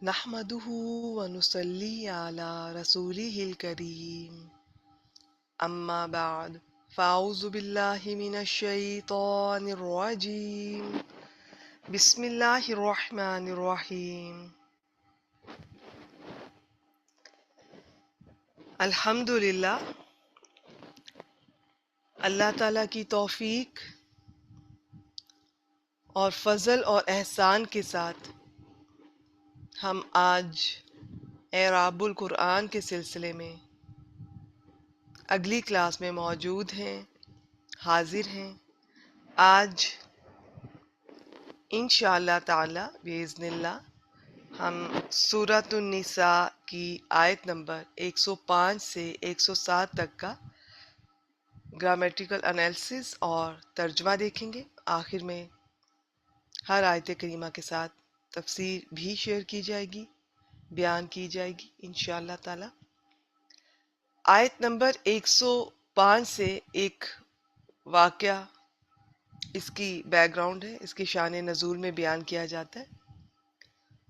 نحمده ونصلي على رسوله الكريم أما بعد فأعوذ بالله من الشيطان الرجيم بسم الله الرحمن الرحيم الحمدللہ اللہ تعالیٰ کی توفیق اور فضل اور احسان کے ساتھ ہم آج اعراب القرآن کے سلسلے میں اگلی کلاس میں موجود ہیں، حاضر ہیں۔ آج انشاءاللہ تعالی باذن اللہ ہم سورۃ النساء کی آیت نمبر 105 سے 107 تک کا گرامیٹیکل انالیسس اور ترجمہ دیکھیں گے۔ آخر میں ہر آیت کریمہ کے ساتھ تفسیر بھی شیئر کی جائے گی، بیان کی جائے گی انشاءاللہ تعالی۔ آیت نمبر 105 سے ایک واقعہ اس کی بیک گراؤنڈ ہے، اس کی شان نزول میں بیان کیا جاتا ہے،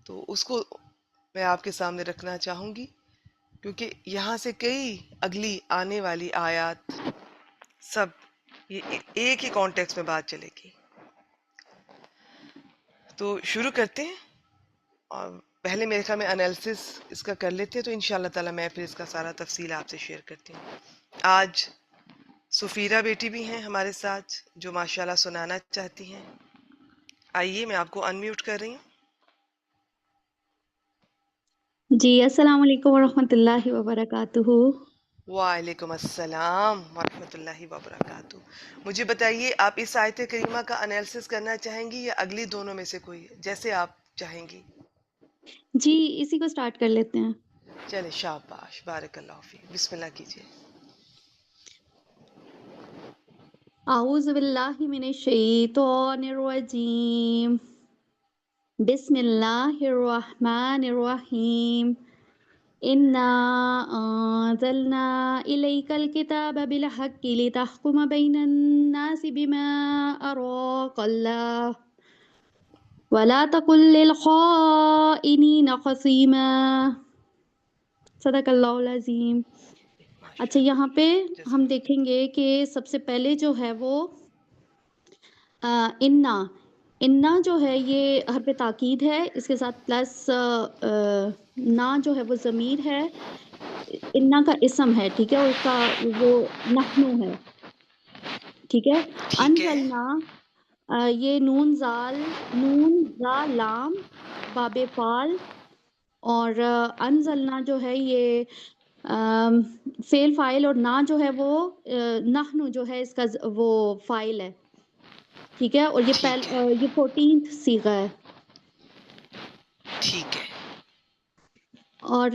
تو اس کو میں آپ کے سامنے رکھنا چاہوں گی کیونکہ یہاں سے کئی اگلی آنے والی آیات سب یہ ایک ہی کانٹیکس میں بات چلے گی۔ تو شروع کرتے ہیں، اور پہلے میرے خیال میں انالیسس اس کا کر لیتے ہیں، تو انشاءاللہ تعالی میں پھر اس کا سارا تفصیل آپ سے شیئر کرتی ہوں۔ آج سفیرہ بیٹی بھی ہیں ہمارے ساتھ جو ماشاءاللہ سنانا چاہتی ہیں۔ آئیے میں آپ کو انمیوٹ کر رہی ہوں۔ جی السلام علیکم ورحمۃ اللہ وبرکاتہ۔ وعلیکم السلام ورحمۃ اللہ وبرکاتہ۔ مجھے بتائیے آپ اس آیت کریمہ کا انالیسس کرنا چاہیں گی یا اگلی دونوں میں سے کوئی، جیسے آپ چاہیں گی۔ جی اسی کو سٹارٹ کر لیتے ہیں۔ چلے شاباش، بارک اللہ فیک، بسم اللہ کیجیے۔ اعوذ باللہ من الشیطان الرجیم، بسم اللہ الرحمن الرحیم، انا انزلنا الیک الکتاب بالحق لتحکم بین الناس بما اراک اللہ ولا تکن للخائنین خصیما۔ صدق اللہ العظیم۔ اچھا، یہاں پہ ہم دیکھیں گے کہ سب سے پہلے جو ہے وہ انا جو ہے یہ حرف تاکید ہے، اس کے ساتھ پلس نا جو ہے وہ ضمیر ہے، انا کا اسم ہے، ٹھیک ہے، اور اس کا وہ نحنو ہے، ٹھیک ہے۔ ٹھیک ہے، انزلنا یہ نون زا لام باب فال، اور انزلنا جو ہے یہ فعل فاعل، اور نا جو ہے وہ نحنو جو ہے اس کا وہ فاعل ہے، ٹھیک ہے، اور یہ ٹھیک ہے، یہ 14th صیغہ ہے۔ ٹھیک ہے، اور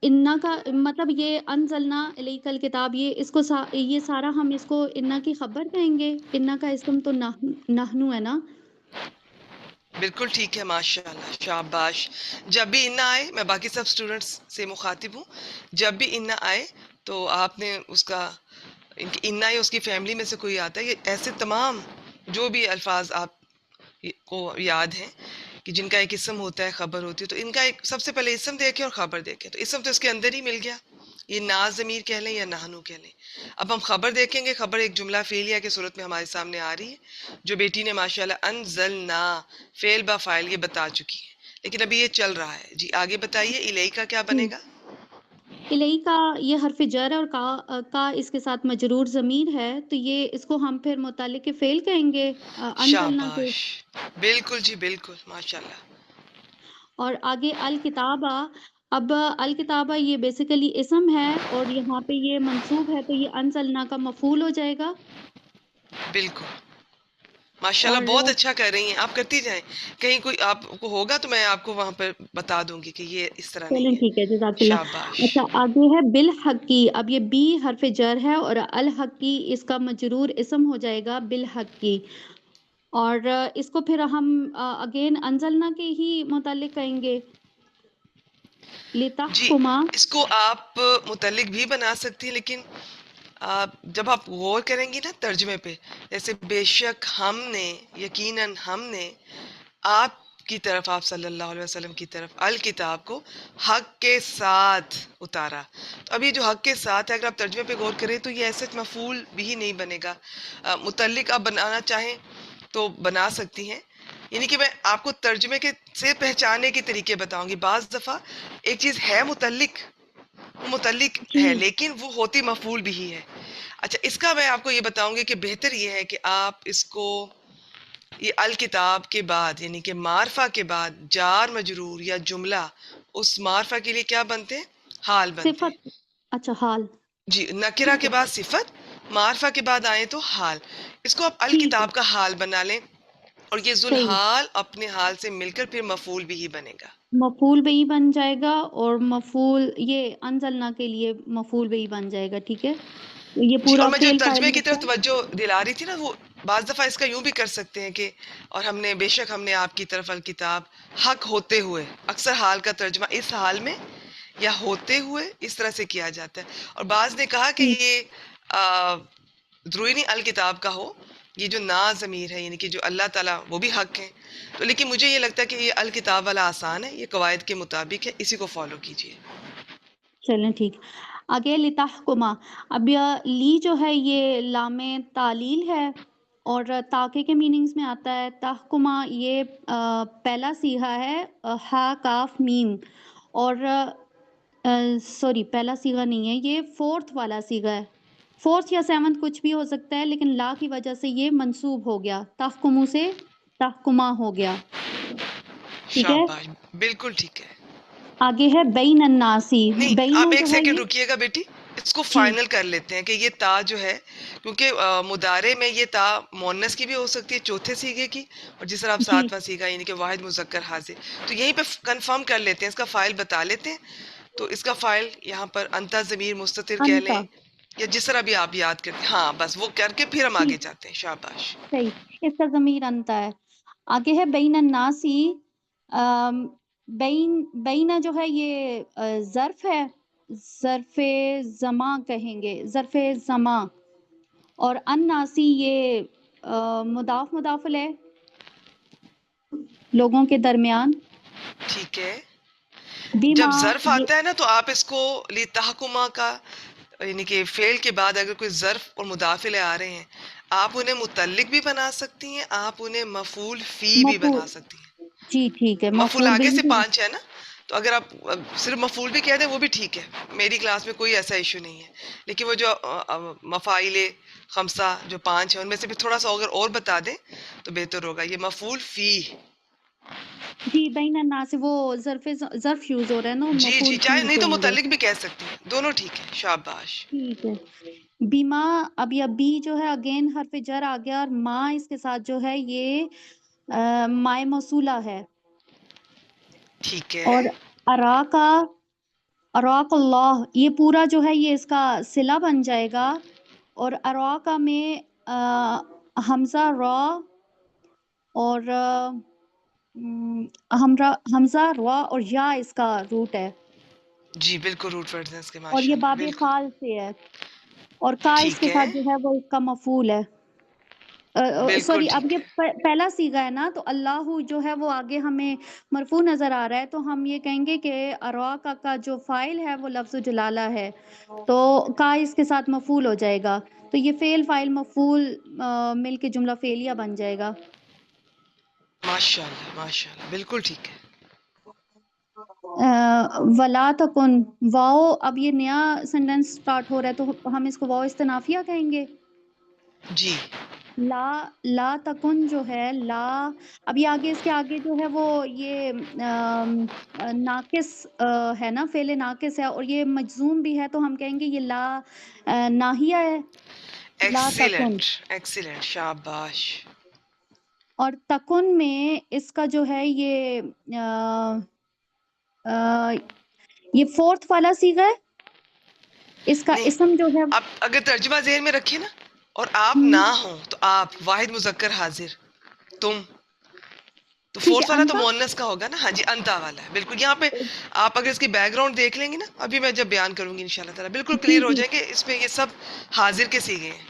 انا کا مطلب یہ انزلنا الیک الکتاب، یہ اس کو یہ سارا ہم اس کو انا کی خبر کہیں گے۔ انا کا اسم تو نحنو ہے نا۔ بالکل ٹھیک ہے، ماشاء اللہ، شاباش۔ جب بھی انا آئے، میں باقی سب اسٹوڈنٹس سے مخاطب ہوں، جب بھی انا آئے تو آپ نے اس کا انا یا اس کی فیملی میں سے کوئی آتا ہے، یہ ایسے تمام جو بھی الفاظ آپ کو یاد ہیں کہ جن کا ایک اسم ہوتا ہے، خبر ہوتی ہے، تو ان کا ایک سب سے پہلے اسم دیکھیں اور خبر دیکھیں، تو اسم تو اس کے اندر ہی مل گیا، یہ نا ضمیر کہہ لیں یا نحنو کہہ لیں۔ اب ہم خبر دیکھیں گے، خبر ایک جملہ فعلیہ کی صورت میں ہمارے سامنے آ رہی ہے، جو بیٹی نے ماشاءاللہ انزلنا فعل با فاعل یہ بتا چکی ہے، لیکن ابھی یہ چل رہا ہے۔ جی آگے بتائیے، الیہ کا کیا بنے گا؟ الیہ کا یہ حرف جر ہے، اور کا اس کے ساتھ مجرور ضمیر ہے، تو یہ اس کو ہم پھر متعلق فعل کہیں گے انزلنا کے۔ شاباش، بالکل جی بالکل، ماشاءاللہ۔ اور آگے الکتابہ، اب الکتابہ یہ بیسیکلی اسم ہے، اور یہاں پہ یہ منصوب ہے، تو یہ انزلنا کا مفعول ہو جائے گا۔ بالکل ماشاءاللہ، اور بہت اچھا کر رہی ہیں آپ، کرتی جائیں، کہیں کوئی آپ کو ہوگا تو میں آپ کو وہاں پر بتا دوں گی کہ یہ اس طرح چلیں نہیں ہے۔ ٹھیک ہے، جزاک اللہ۔ شاباش، اچھا آگے ہے بالحقی، اب یہ بی حرف جر ہے، اور الحقی اس کا مجرور اسم ہو جائے گا بالحقی، اور اس کو پھر ہم اگین انزلنا کے ہی متعلق کہیں گے، جی لتحکما۔ اس کو آپ متعلق بھی بنا سکتی ہیں، لیکن جب آپ غور کریں گی نا ترجمے پہ، جیسے بے شک ہم نے، یقیناً ہم نے، آپ کی طرف، آپ صلی اللہ علیہ وسلم کی طرف الکتاب کو حق کے ساتھ اتارا. تو اب یہ جو حق کے ساتھ ہے، اگر آپ ترجمے پہ غور کریں تو یہ ایسے مفعول بھی نہیں بنے گا. متعلق آپ بنانا چاہیں تو بنا سکتی ہیں. یعنی کہ میں آپ کو ترجمے کے سے پہچاننے کے طریقے بتاؤں گی. بعض دفعہ ایک چیز ہے متعلق، وہ متعلق جی ہے لیکن وہ ہوتی مفعول بھی ہی ہے. اچھا، اس کا میں آپ کو یہ بتاؤں گی کہ بہتر یہ ہے کہ آپ اس کو یہ الکتاب کے بعد، یعنی کہ معرفہ کے بعد جار مجرور یا جملہ اس معرفہ کے لیے کیا بنتے ہیں؟ حال بنتے ہیں. صفت، اچھا حال، جی، نکرہ ٹھیک کے ہے بعد صفت، معرفہ کے بعد آئیں تو حال. اس کو آپ ٹھیک ہے الکتاب کا حال بنا لیں، اور یہ صحیح، ذوالحال اپنے حال سے مل کر پھر مفعول بھی ہی بنے گا. مفعول بھی بن جائے گا اور مفعول یہ انزلنا کے لیے مفعول بھی بن جائے گا. ٹھیک ہے، یہ جی، اور پورا میں جو فعل فاعل ترجمے کی طرف ہوتا ہے. توجہ دلا رہی تھی نا، وہ بعض دفعہ اس کا یوں بھی کر سکتے ہیں کہ اور ہم نے بے شک ہم نے آپ کی طرف الکتاب حق ہوتے ہوئے، اکثر حال کا ترجمہ اس حال میں یا ہوتے ہوئے اس طرح سے کیا جاتا ہے. اور بعض نے کہا کہ ٹھیک، یہ ضروری نہیں الکتاب کا ہو، یہ جو نا ضمیر ہے یعنی کہ جو اللہ تعالیٰ وہ بھی حق ہیں. تو لیکن مجھے یہ لگتا ہے کہ یہ الکتاب والا آسان ہے، یہ قواعد کے مطابق ہے، اسی کو فالو کیجیے. چلیں ٹھیک. آگے لتحکما، اب لی جو ہے یہ لام تعلیل ہے اور تاکہ کے میننگز میں آتا ہے. تحکما یہ پہلا صیغہ ہے، ہا کاف میم، اور سوری پہلا صیغہ نہیں ہے، یہ فورتھ والا صیغہ ہے. فورتھ یا سیونتھ کچھ بھی ہو سکتا ہے، لیکن لا کی وجہ سے یہ منسوب ہو گیا، تحکمو سے تحکما ہو گیا. ٹھیک ہے، شاباش، بالکل ٹھیک ہے. آگے ہے بین الناسی. نہیں، بینو آپ جو ایک ہے سیکنڈ یہ، رکیے گا بیٹی، اس کو جی فائنل کر لیتے ہیں کہ یہ تا جو ہے، کیونکہ مضارع میں یہ تا مؤنث کی بھی ہو سکتی ہے، چوتھے سیغے کی، اور جس طرح آپ جی ساتواں سیغہ یعنی کہ واحد مذکر حاضر. تو یہیں پہ کنفرم کر لیتے ہیں، اس کا فائل بتا لیتے ہیں. تو اس کا فائل یہاں پر انتا ضمیر مستتر کہہ لیں انتا، یا جس طرح بھی آپ یاد کرتے ہیں. ہاں بس وہ کر کے پھر ہم آگے ٹھیک جاتے ہیں. شاباش. صحیح، اس کا ضمیر انتا ہے. آگے ہے بین الناسی. آم، بین جو ہے یہ ظرف ہے، ظرف زماں کہیں گے، ظرف زماں. اور الناسی یہ مضاف ہے، لوگوں کے درمیان. ٹھیک ہے. جب بیما ظرف یہ آتا ہے نا تو آپ اس کو لتحکما کا یعنی کہ فعل کے بعد اگر کوئی ظرف اور مدافعلے آ رہے ہیں، آپ انہیں متعلق بھی بنا سکتی ہیں، آپ انہیں مفعول فی بھی مفعول، بنا سکتی ہیں. جی ٹھیک ہے، مفعول مفعول آگے بھی سے بھی. 5 ہے نا، تو اگر آپ صرف مفعول بھی کہہ دیں وہ بھی ٹھیک ہے. میری کلاس میں کوئی ایسا ایشو نہیں ہے. لیکن وہ جو مفاعل خمسہ جو 5 ہیں ان میں سے بھی تھوڑا سا اگر اور بتا دیں تو بہتر ہوگا. یہ مفعول فی. جی بین الناس وہ ظرف یوز ہو رہا ہے نا، جی جی، مفعول فی چاہے نہیں تو کہیں گے. متعلق بھی کہہ سکتی ہیں، دونوں ٹھیک ہے. شاباش. ٹھیک ہے. بیما، اب یہ بی جو ہے اگین حرف جر آ گیا، اور ماں اس کے ساتھ جو ہے یہ مائے موصولہ ہے. ٹھیک ہے. اور ارا کا، اراک اللہ، یہ پورا جو ہے یہ اس کا صلہ بن جائے گا. اور اراکا میں حمزہ را اور حمزہ را اور یا اس کا روٹ ہے، جی بالکل روٹ ورڈز ہیں اس کے، اور یہ ماشاءاللہ باب بالکل. فعال سے ہے. اور کا اس ٹھیک کے ہے، ساتھ جو ہے وہ اس کا مفعول ہے. بالکل سوری، اب ٹھیک یہ ہے. پہلا صیغہ ہے نا، تو اللہ جو ہے وہ آگے ہمیں مرفوع نظر آ رہا ہے، تو ہم یہ کہیں گے کہ اراکا کا جو فاعل ہے وہ لفظ جلالہ ہے، تو کا اس کے ساتھ مفعول ہو جائے گا. تو یہ فعل فاعل مفعول مل کے جملہ فعلیہ بن جائے گا. ماشاءاللہ ماشاءاللہ بالکل ٹھیک ہے. ولا تکن، واؤ، اب یہ نیا سینٹینس سٹارٹ ہو رہا ہے تو ہم اس کو واؤ استنافیہ کہیں گے. جی لا تکن جو ہے لا، اب یہ آگے اس کے آگے جو ہے وہ یہ ناقص ہے نا، فعل ناقص ہے، اور یہ مجزوم بھی ہے، تو ہم کہیں گے یہ لا ناہیہ ہے. لا تکن، ایکسیلنٹ ایکسیلنٹ، شاباش. اور تکن میں اس کا جو ہے یہ یہ فورتھ والا صیغہ ہے، اس کا نہیں، اسم جو ہے. آپ اگر ترجمہ ذہن میں رکھیں نا، اور آپ ہم، نہ ہوں تو آپ واحد مذکر حاضر، تم، تو ٹھیک ہے فورتھ والا تو انتا. مؤنث کا ہوگا نا. ہاں جی، انتا والا ہے بالکل. یہاں پہ آپ اگر اس کی بیک گراؤنڈ دیکھ لیں گے نا، ابھی میں جب بیان کروں گی انشاءاللہ تعالیٰ بالکل جی کلیئر ہو جی جائیں گے. اس میں یہ سب حاضر کے سیغے ہیں.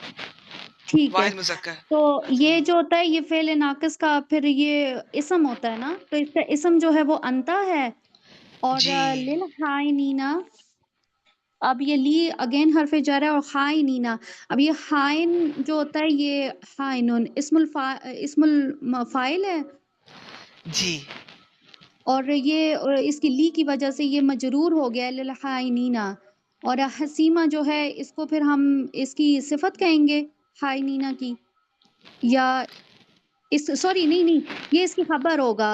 ٹھیک ہے. واحد مذکر. تو یہ جو ہوتا ہے یہ فعل ناقص کا پھر یہ اسم ہوتا ہے نا، تو اس کا اسم جو ہے وہ انتا ہے. اور جی للخائنینا، اب یہ لی اگین حرف جر ہے، اور خائنینا، اب یہ خائن جو ہوتا ہے یہ خائنون اسم الفاعل ہے، جی اور یہ اس کی لی کی وجہ سے یہ مجرور ہو گیا ہے للخائنینا. اور حسیمہ جو ہے اس کو پھر ہم اس کی صفت کہیں گے خائنینا کی، یا اس سوری نہیں یہ اس کی خبر ہوگا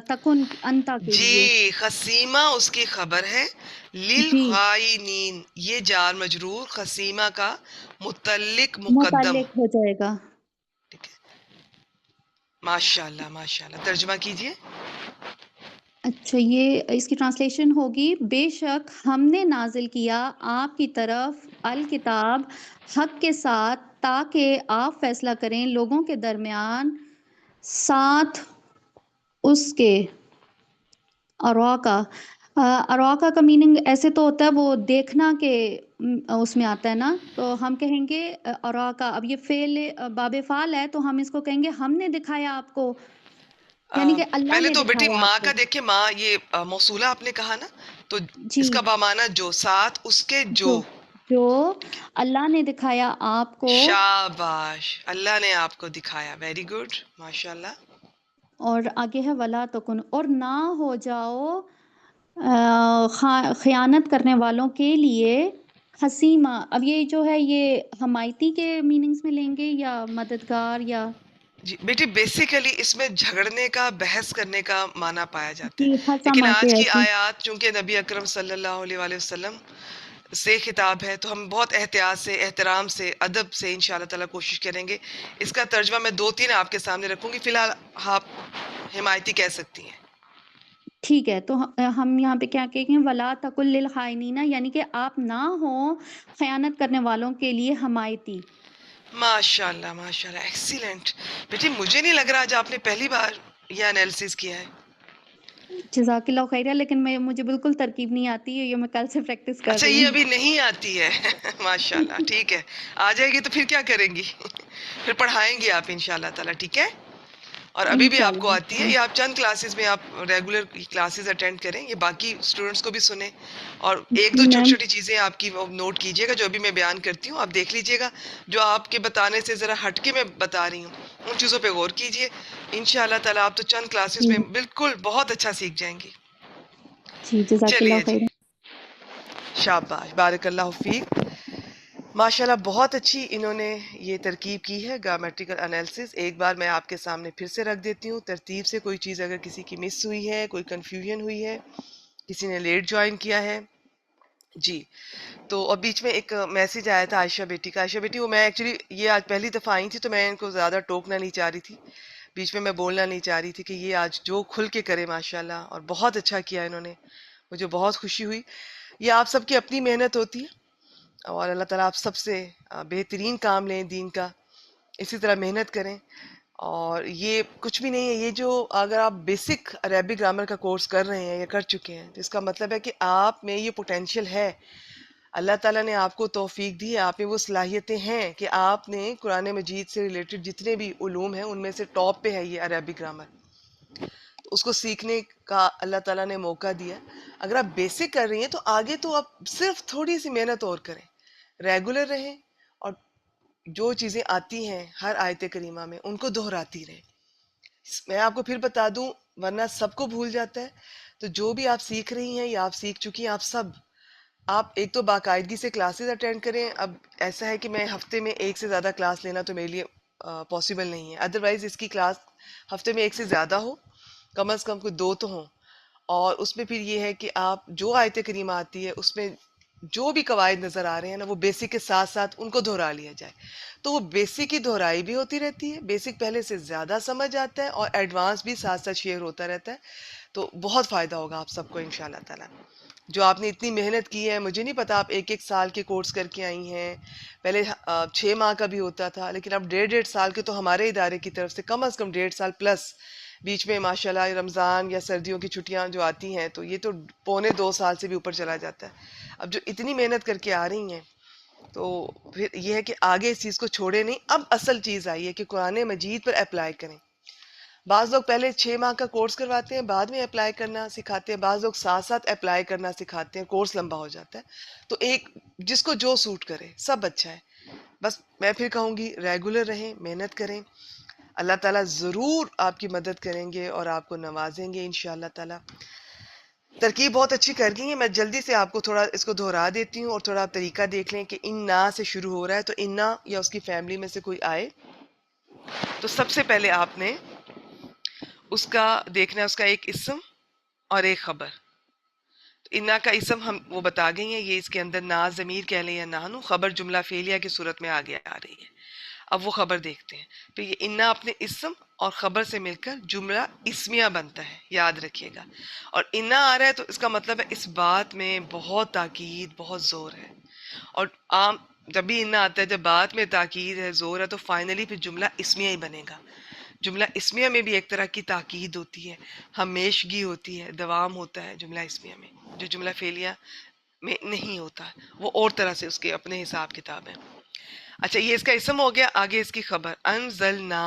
تکن انتا کے لیے. جی خسیمہ اس کی خبر ہے. جی للخائنین یہ جار مجرور خسیمہ کا متعلق مقدم. متعلق ہو جائے گا. ٹھیک ہے. ماشاء اللہ ماشاء اللہ. ترجمہ کیجئے. اچھا، یہ اس کی ٹرانسلیشن ہوگی، بے شک ہم نے نازل کیا آپ کی طرف الکتاب حق کے ساتھ تاکہ آپ فیصلہ کریں لوگوں کے درمیان ساتھ اس کے. اراکا، اراکا کا میننگ ایسے تو ہوتا ہے وہ دیکھنا کے اس میں آتا ہے نا، تو ہم کہیں گے اراکا. اب یہ فعل باب فعل ہے تو ہم اس کو کہیں گے ہم نے دکھایا آپ کو، یعنی کہ اللہ پہلے نے تو بیٹی دکھایا ماں آپ کا کو. دیکھیں، ماں یہ موصولہ آپ نے کہا نا، تو جی، اس کا بامانہ جو، ساتھ اس کے جو. جو ٹھیک ہے. اللہ نے دکھایا آپ کو. شاباش، اللہ نے آپ کو دکھایا. ویری گڈ ماشاء اللہ. اور آگے ہے ولا تکن، اور نہ ہو جاؤ خیانت کرنے والوں کے لیے حسیمہ. اب یہ جو ہے یہ حمایتی کے میننگز میں لیں گے یا مددگار یا جی بیٹی بیسیکلی اس میں جھگڑنے کا، بحث کرنے کا معنی پایا جاتا جی ہے، لیکن حسمہ کے آج کی ایسی. آیات چونکہ نبی اکرم صلی اللہ علیہ وآلہ وسلم سے خطاب ہے تو ہم بہت احتیاط سے، احترام سے، ادب سے انشاءاللہ تعالیٰ کوشش کریں گے. اس کا ترجمہ میں 2-3 آپ کے سامنے رکھوں گی، فی الحال آپ حمایتی کہہ سکتی ہیں. ٹھیک ہے، تو ہم یہاں پہ کیا کہیں گے، ولا تکل للخائنین، یعنی کہ آپ نہ ہوں خیانت کرنے والوں کے لیے حمایتی. ماشاء اللہ ماشاء اللہ، ایکسیلنٹ. بیٹی مجھے نہیں لگ رہا آج آپ نے پہلی بار یہ انالیسس کیا ہے. جزاک اللہ خیرہ، لیکن مجھے بالکل ترکیب نہیں آتی ہے، یہ میں کل سے پریکٹس کر اچھا رہی یہ ہوں. ابھی نہیں آتی ہے. ماشاء اللہ ٹھیک ہے، آ جائے گی تو پھر کیا کریں گی. پھر پڑھائیں گے آپ انشاءاللہ تعالیٰ. ٹھیک ہے. اور ابھی بھی آپ کو انشاءاللہ آتی ہے، یہ آپ چند کلاسز میں آپ ریگولر کلاسز اٹینڈ کریں، یہ باقی اسٹوڈنٹس کو بھی سنیں، اور ایک دو جی چھوٹی میم. چھوٹی چیزیں آپ کی وہ نوٹ کیجئے گا جو ابھی میں بیان کرتی ہوں، آپ دیکھ لیجئے گا جو آپ کے بتانے سے ذرا ہٹ کے میں بتا رہی ہوں، ان چیزوں پہ غور کیجئے. انشاءاللہ تعالیٰ آپ تو چند کلاسز جی میں بالکل بہت اچھا سیکھ جائیں گی. جی جزاک اللہ چلیے جی، خیر. شاباش، بارک اللہ فیک. ماشاءاللہ بہت اچھی انہوں نے یہ ترکیب کی ہے گرامیٹیکل انالیسس. ایک بار میں آپ کے سامنے پھر سے رکھ دیتی ہوں ترتیب سے، کوئی چیز اگر کسی کی مس ہوئی ہے، کوئی کنفیوژن ہوئی ہے، کسی نے لیٹ جوائن کیا ہے. جی تو اور بیچ میں ایک میسج آیا تھا عائشہ بیٹی کا. عائشہ بیٹی وہ میں ایکچولی یہ آج پہلی دفعہ آئی تھی تو میں ان کو زیادہ ٹوکنا نہیں چاہ رہی تھی، بیچ میں بولنا نہیں چاہ رہی تھی کہ یہ آج جو کھل کے کرے ماشاءاللہ، اور بہت اچھا کیا انہوں نے، مجھے بہت خوشی ہوئی. یہ آپ سب کی اپنی محنت ہوتی ہے، اور اللہ تعالیٰ آپ سب سے بہترین کام لیں دین کا، اسی طرح محنت کریں. اور یہ کچھ بھی نہیں ہے، یہ جو اگر آپ بیسک عربی گرامر کا کورس کر رہے ہیں یا کر چکے ہیں تو اس کا مطلب ہے کہ آپ میں یہ پوٹینشیل ہے. اللہ تعالیٰ نے آپ کو توفیق دی ہے، آپ میں وہ صلاحیتیں ہیں کہ آپ نے قرآن مجید سے ریلیٹڈ جتنے بھی علوم ہیں ان میں سے ٹاپ پہ ہے یہ عربی گرامر. اس کو سیکھنے کا اللہ تعالیٰ نے موقع دیا. اگر آپ بیسک کر رہی ہیں تو آگے تو آپ صرف تھوڑی سی محنت اور کریں، ریگولر رہیں، اور جو چیزیں آتی ہیں ہر آیت کریمہ میں ان کو دہراتی رہیں. میں آپ کو پھر بتا دوں ورنہ سب کو بھول جاتا ہے، تو جو بھی آپ سیکھ رہی ہیں یا آپ سیکھ چکی ہیں، آپ ایک تو باقاعدگی سے کلاسز اٹینڈ کریں. اب ایسا ہے کہ میں ہفتے میں ایک سے زیادہ کلاس لینا تو میرے لیے پاسبل نہیں ہے، ادروائز اس کی کلاس ہفتے میں ایک سے زیادہ ہو، کم از کم کوئی 2 تو ہوں. اور اس میں پھر یہ ہے کہ آپ جو آیت کریمہ آتی ہے اس میں جو بھی قواعد نظر آ رہے ہیں نا، وہ بیسک کے ساتھ ساتھ ان کو دہرا لیا جائے، تو وہ بیسک کی دہرائی بھی ہوتی رہتی ہے، بیسک پہلے سے زیادہ سمجھ آتا ہے، اور ایڈوانس بھی ساتھ ساتھ شیئر ہوتا رہتا ہے. تو بہت فائدہ ہوگا آپ سب کو انشاءاللہ تعالیٰ. جو آپ نے اتنی محنت کی ہے، مجھے نہیں پتا آپ 1-1 سال کے کورس کر کے آئی ہیں، پہلے 6 ماہ کا بھی ہوتا تھا، لیکن اب 1.5 سال کے تو ہمارے ادارے کی طرف سے کم از کم 1.5 سال پلس، بیچ میں ماشاءاللہ رمضان یا سردیوں کی چھٹیاں جو آتی ہیں تو یہ تو 1.25-2 سال سے بھی اوپر چلا جاتا ہے. اب جو اتنی محنت کر کے آ رہی ہیں تو پھر یہ ہے کہ آگے اس چیز کو چھوڑے نہیں. اب اصل چیز آئی ہے کہ قرآن مجید پر اپلائی کریں. بعض لوگ پہلے 6 ماہ کا کورس کرواتے ہیں، بعد میں اپلائی کرنا سکھاتے ہیں. بعض لوگ ساتھ ساتھ اپلائی کرنا سکھاتے ہیں، کورس لمبا ہو جاتا ہے. تو ایک جس کو جو سوٹ کرے سب اچھا ہے. بس میں پھر کہوں گی ریگولر رہیں، محنت کریں. اللہ تعالیٰ ضرور آپ کی مدد کریں گے اور آپ کو نوازیں گے انشاءاللہ تعالیٰ. ترکیب بہت اچھی کر گئی ہیں. میں جلدی سے آپ کو تھوڑا اس کو دہرا دیتی ہوں اور تھوڑا آپ طریقہ دیکھ لیں کہ انا سے شروع ہو رہا ہے. تو انا یا اس کی فیملی میں سے کوئی آئے تو سب سے پہلے آپ نے اس کا دیکھنا ہے، اس کا ایک اسم اور ایک خبر. انا کا اسم ہم وہ بتا گئی ہیں، یہ اس کے اندر نا ضمیر کہہ لیں یا نانو، خبر جملہ فعلیہ کی صورت میں آگے آ رہی ہے. اب وہ خبر دیکھتے ہیں. پھر یہ انا اپنے اسم اور خبر سے مل کر جملہ اسمیہ بنتا ہے، یاد رکھیے گا. اور انا آ رہا ہے تو اس کا مطلب ہے اس بات میں بہت تاکید، بہت زور ہے. اور عام جب بھی انا آتا ہے، جب بات میں تاکید ہے، زور ہے، تو فائنلی پھر جملہ اسمیہ ہی بنے گا. جملہ اسمیہ میں بھی ایک طرح کی تاکید ہوتی ہے، ہمیشگی ہوتی ہے، دوام ہوتا ہے جملہ اسمیہ میں، جو جملہ فعلیہ میں نہیں ہوتا. وہ اور طرح سے اس کے اپنے حساب کتاب ہے. اچھا، یہ اس کا اسم ہو گیا. آگے اس کی خبر انزلنا.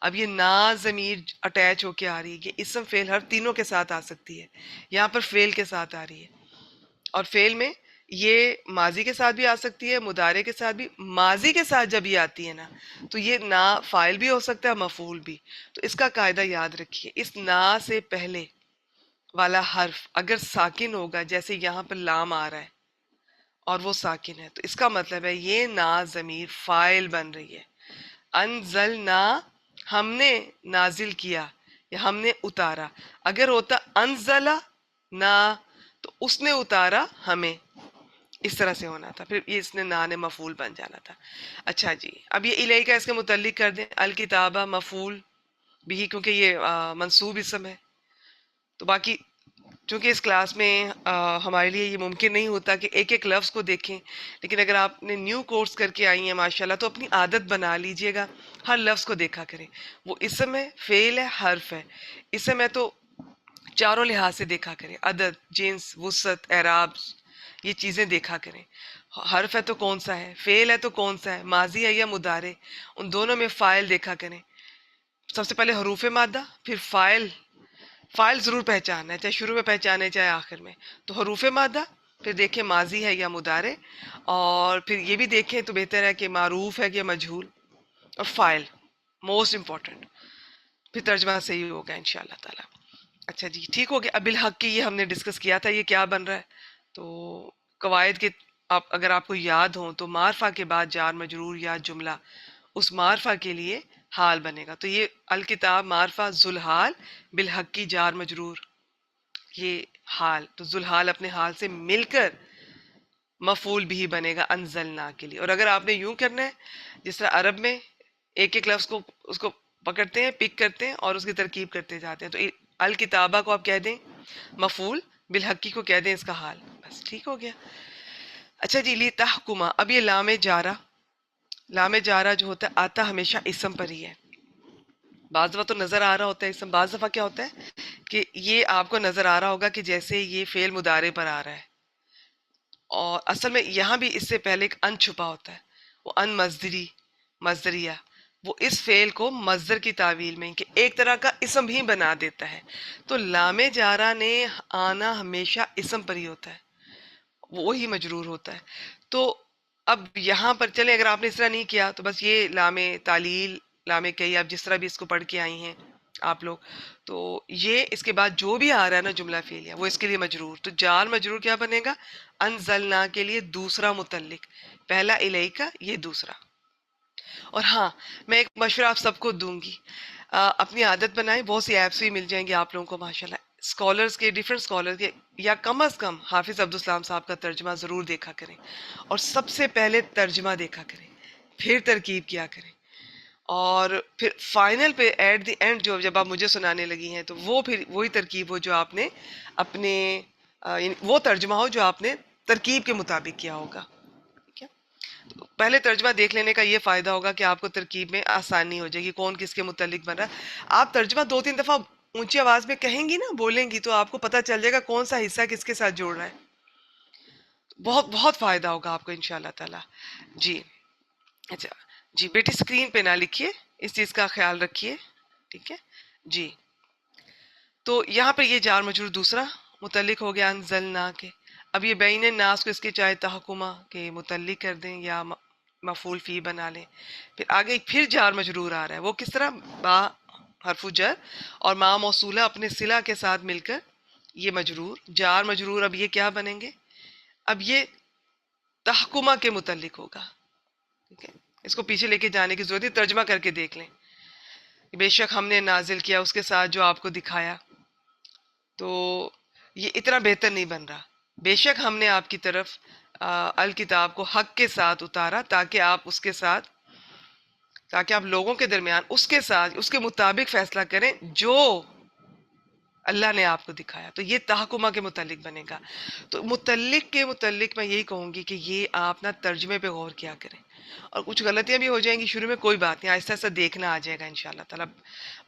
اب یہ نا ضمیر اٹیچ ہو کے آ رہی ہے. یہ اسم فعل ہر تینوں کے ساتھ آ سکتی ہے. یہاں پر فعل کے ساتھ آ رہی ہے، اور فعل میں یہ ماضی کے ساتھ بھی آ سکتی ہے، مضارع کے ساتھ بھی. ماضی کے ساتھ جب یہ آتی ہے نا تو یہ نا فاعل بھی ہو سکتا ہے، مفعول بھی. تو اس کا قاعدہ یاد رکھیے، اس نا سے پہلے والا حرف اگر ساکن ہوگا، جیسے یہاں پر لام آ رہا ہے اور وہ ساکن ہے، تو اس کا مطلب ہے یہ نا ضمیر فاعل بن رہی ہے. انزلنا، ہم نے نازل کیا یا ہم نے اتارا. اگر ہوتا انزلہ نا تو اس نے اتارا ہمیں، اس طرح سے ہونا تھا. پھر یہ اس نے نا نے مفعول بن جانا تھا. اچھا جی، اب یہ الیہ کا اس کے متعلق کر دیں. الکتابہ مفعول بھی، کیونکہ یہ منصوب اسم ہے. تو باقی چونکہ اس کلاس میں ہمارے لیے یہ ممکن نہیں ہوتا کہ ایک ایک لفظ کو دیکھیں، لیکن اگر آپ نے نیو کورس کر کے آئی ہیں ماشاءاللہ، تو اپنی عادت بنا لیجئے گا، ہر لفظ کو دیکھا کریں. وہ اسم ہے، فعل ہے، حرف ہے. اسم ہے تو چاروں لحاظ سے دیکھا کریں، عدد، جنس، وسعت، اعراب، یہ چیزیں دیکھا کریں. حرف ہے تو کون سا ہے، فعل ہے تو کون سا ہے، ماضی ہے یا مضارع. ان دونوں میں فاعل دیکھا کریں. سب سے پہلے حروف مادہ، پھر فاعل. فاعل ضرور پہچاننا ہے، چاہے شروع میں پہچانے چاہے آخر میں. تو حروف مادہ، پھر دیکھیں ماضی ہے یا مضارع، اور پھر یہ بھی دیکھیں تو بہتر ہے کہ معروف ہے کہ مجہول. اور فاعل موسٹ امپورٹنٹ، پھر ترجمہ صحیح ہوگا انشاءاللہ تعالی. اچھا جی، ٹھیک ہو گیا. اب الحق کی یہ ہم نے ڈسکس کیا تھا، یہ کیا بن رہا ہے. تو قواعد کے اگر آپ کو یاد ہوں تو معرفہ کے بعد جار مجرور یا جملہ اس معرفہ کے لیے حال بنے گا. تو یہ الکتاب معرفہ ذوالحال، بالحق کی جار مجرور، یہ حال. تو ذوالحال اپنے حال سے مل کر مفعول بھی بنے گا انزلنا کے لیے. اور اگر آپ نے یوں کرنا ہے جس طرح عرب میں ایک ایک لفظ کو اس کو پکڑتے ہیں، پک کرتے ہیں اور اس کی ترکیب کرتے جاتے ہیں، تو الکتابہ کو آپ کہہ دیں مفعول، بالحقی کو کہہ دیں اس کا حال. بس ٹھیک ہو گیا. اچھا جی، لی تحکما. اب یہ لام جارہ، لام جارہ جو ہوتا ہے آتا ہمیشہ اسم پر ہی ہے. بعض دفعہ تو نظر آ رہا ہوتا ہے اسم، بعض دفعہ کیا ہوتا ہے کہ یہ آپ کو نظر آ رہا ہوگا کہ جیسے یہ فعل مضارع پر آ رہا ہے، اور اصل میں یہاں بھی اس سے پہلے ایک ان چھپا ہوتا ہے، وہ ان مصدری، مصدریہ. وہ اس فعل کو مصدر کی تعویل میں کہ ایک طرح کا اسم ہی بنا دیتا ہے. تو لام جارہ نے آنا ہمیشہ اسم پر ہی ہوتا ہے، وہی مجرور ہوتا ہے. تو اب یہاں پر چلیں، اگر آپ نے اس طرح نہیں کیا تو بس یہ لام تعلیل، لام کئی، آپ جس طرح بھی اس کو پڑھ کے آئی ہیں آپ لوگ، تو یہ اس کے بعد جو بھی آ رہا ہے نا جملہ فعلیہ، وہ اس کے لیے مجرور. تو جار مجرور کیا بنے گا، انزلنا کے لیے دوسرا متعلق، پہلا الیکا، یہ دوسرا. اور ہاں، میں ایک مشورہ آپ سب کو دوں گی، اپنی عادت بنائیں. بہت سی ایپس بھی مل جائیں گی آپ لوگوں کو ماشاءاللہ، اسکالرز کے، ڈیفرنٹ اسکالر کے، یا کم از کم حافظ عبدالسلام صاحب کا ترجمہ ضرور دیکھا کریں. اور سب سے پہلے ترجمہ دیکھا کریں، پھر ترکیب کیا کریں، اور پھر فائنل پہ ایٹ دی اینڈ جب آپ مجھے سنانے لگی ہیں تو وہ پھر وہی ترکیب ہو جو آپ نے اپنے یعنی وہ ترجمہ ہو جو آپ نے ترکیب کے مطابق کیا ہوگا. ٹھیک ہے، پہلے ترجمہ دیکھ لینے کا یہ فائدہ ہوگا کہ آپ کو ترکیب میں آسانی ہو جائے گی، کون کس کے متعلق بن رہا ہے. آپ ترجمہ 2-3 دفعہ اونچی آواز میں کہیں گی نا، بولیں گی، تو آپ کو پتہ چل جائے گا کون سا حصہ کس کے ساتھ جوڑ رہا ہے. بہت بہت فائدہ ہوگا آپ کو انشاءاللہ تعالی. جی اچھا جی بیٹی اسکرین پہ نہ لکھیے، اس چیز کا خیال رکھیے، ٹھیک ہے جی. تو یہاں پہ یہ جار مجرور دوسرا متعلق ہو گیا انزلنا کے. اب یہ بین الناس کو اس کے چاہے تحکمہ کے متعلق کر دیں یا مفعول فی بنا لیں. پھر آگے پھر جار مجرور آ رہا ہے، وہ کس طرح؟ با حرف جر اور ما موصولہ اپنے صلہ کے ساتھ مل کر یہ مجرور جار مجرور. اب یہ کیا بنیں گے؟ اب یہ تحکمہ کے متعلق ہوگا. ٹھیک ہے، اس کو پیچھے لے کے جانے کی ضرورت ہے، ترجمہ کر کے دیکھ لیں. بے شک ہم نے نازل کیا اس کے ساتھ جو آپ کو دکھایا. تو یہ اتنا بہتر نہیں بن رہا. بے شک ہم نے آپ کی طرف الکتاب کو حق کے ساتھ اتارا تاکہ آپ اس کے ساتھ، تاکہ آپ لوگوں کے درمیان اس کے ساتھ اس کے مطابق فیصلہ کریں جو اللہ نے آپ کو دکھایا. تو یہ تحکمہ کے متعلق بنے گا. تو متعلق کے متعلق میں یہی کہوں گی کہ یہ آپ نا ترجمے پہ غور کیا کریں. اور کچھ غلطیاں بھی ہو جائیں گی شروع میں، کوئی بات نہیں، آہستہ آہستہ دیکھنا آ جائے گا انشاءاللہ تعالیٰ.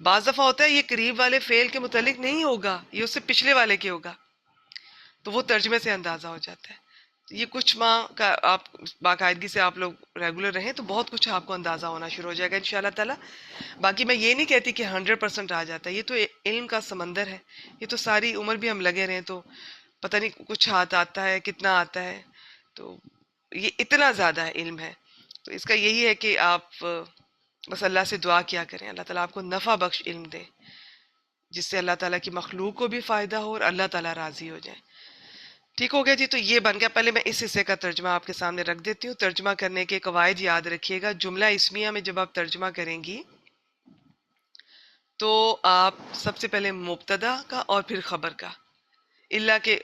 بعض دفعہ ہوتا ہے یہ قریب والے فعل کے متعلق نہیں ہوگا، یہ اس سے پچھلے والے کے ہوگا، تو وہ ترجمے سے اندازہ ہو جاتا ہے. یہ کچھ ماہ کا آپ باقاعدگی سے آپ لوگ ریگولر رہیں تو بہت کچھ آپ کو اندازہ ہونا شروع ہو جائے گا انشاءاللہ تعالیٰ. باقی میں یہ نہیں کہتی کہ 100% آ جاتا ہے، یہ تو علم کا سمندر ہے. یہ تو ساری عمر بھی ہم لگے رہیں تو پتہ نہیں کچھ ہاتھ آتا ہے کتنا آتا ہے. تو یہ اتنا زیادہ علم ہے. تو اس کا یہی ہے کہ آپ بس اللہ سے دعا کیا کریں، اللہ تعالیٰ آپ کو نفع بخش علم دے جس سے اللہ تعالیٰ کی مخلوق کو بھی فائدہ ہو اور اللہ تعالیٰ راضی ہو جائے. ٹھیک ہو گیا جی. تو یہ بن گیا. پہلے میں اس حصے کا ترجمہ آپ کے سامنے رکھ دیتی ہوں. ترجمہ کرنے کے قواعد یاد رکھیے گا. جملہ اسمیہ میں جب آپ ترجمہ کریں گی تو آپ سب سے پہلے مبتدا کا اور پھر خبر کا، اللہ کہ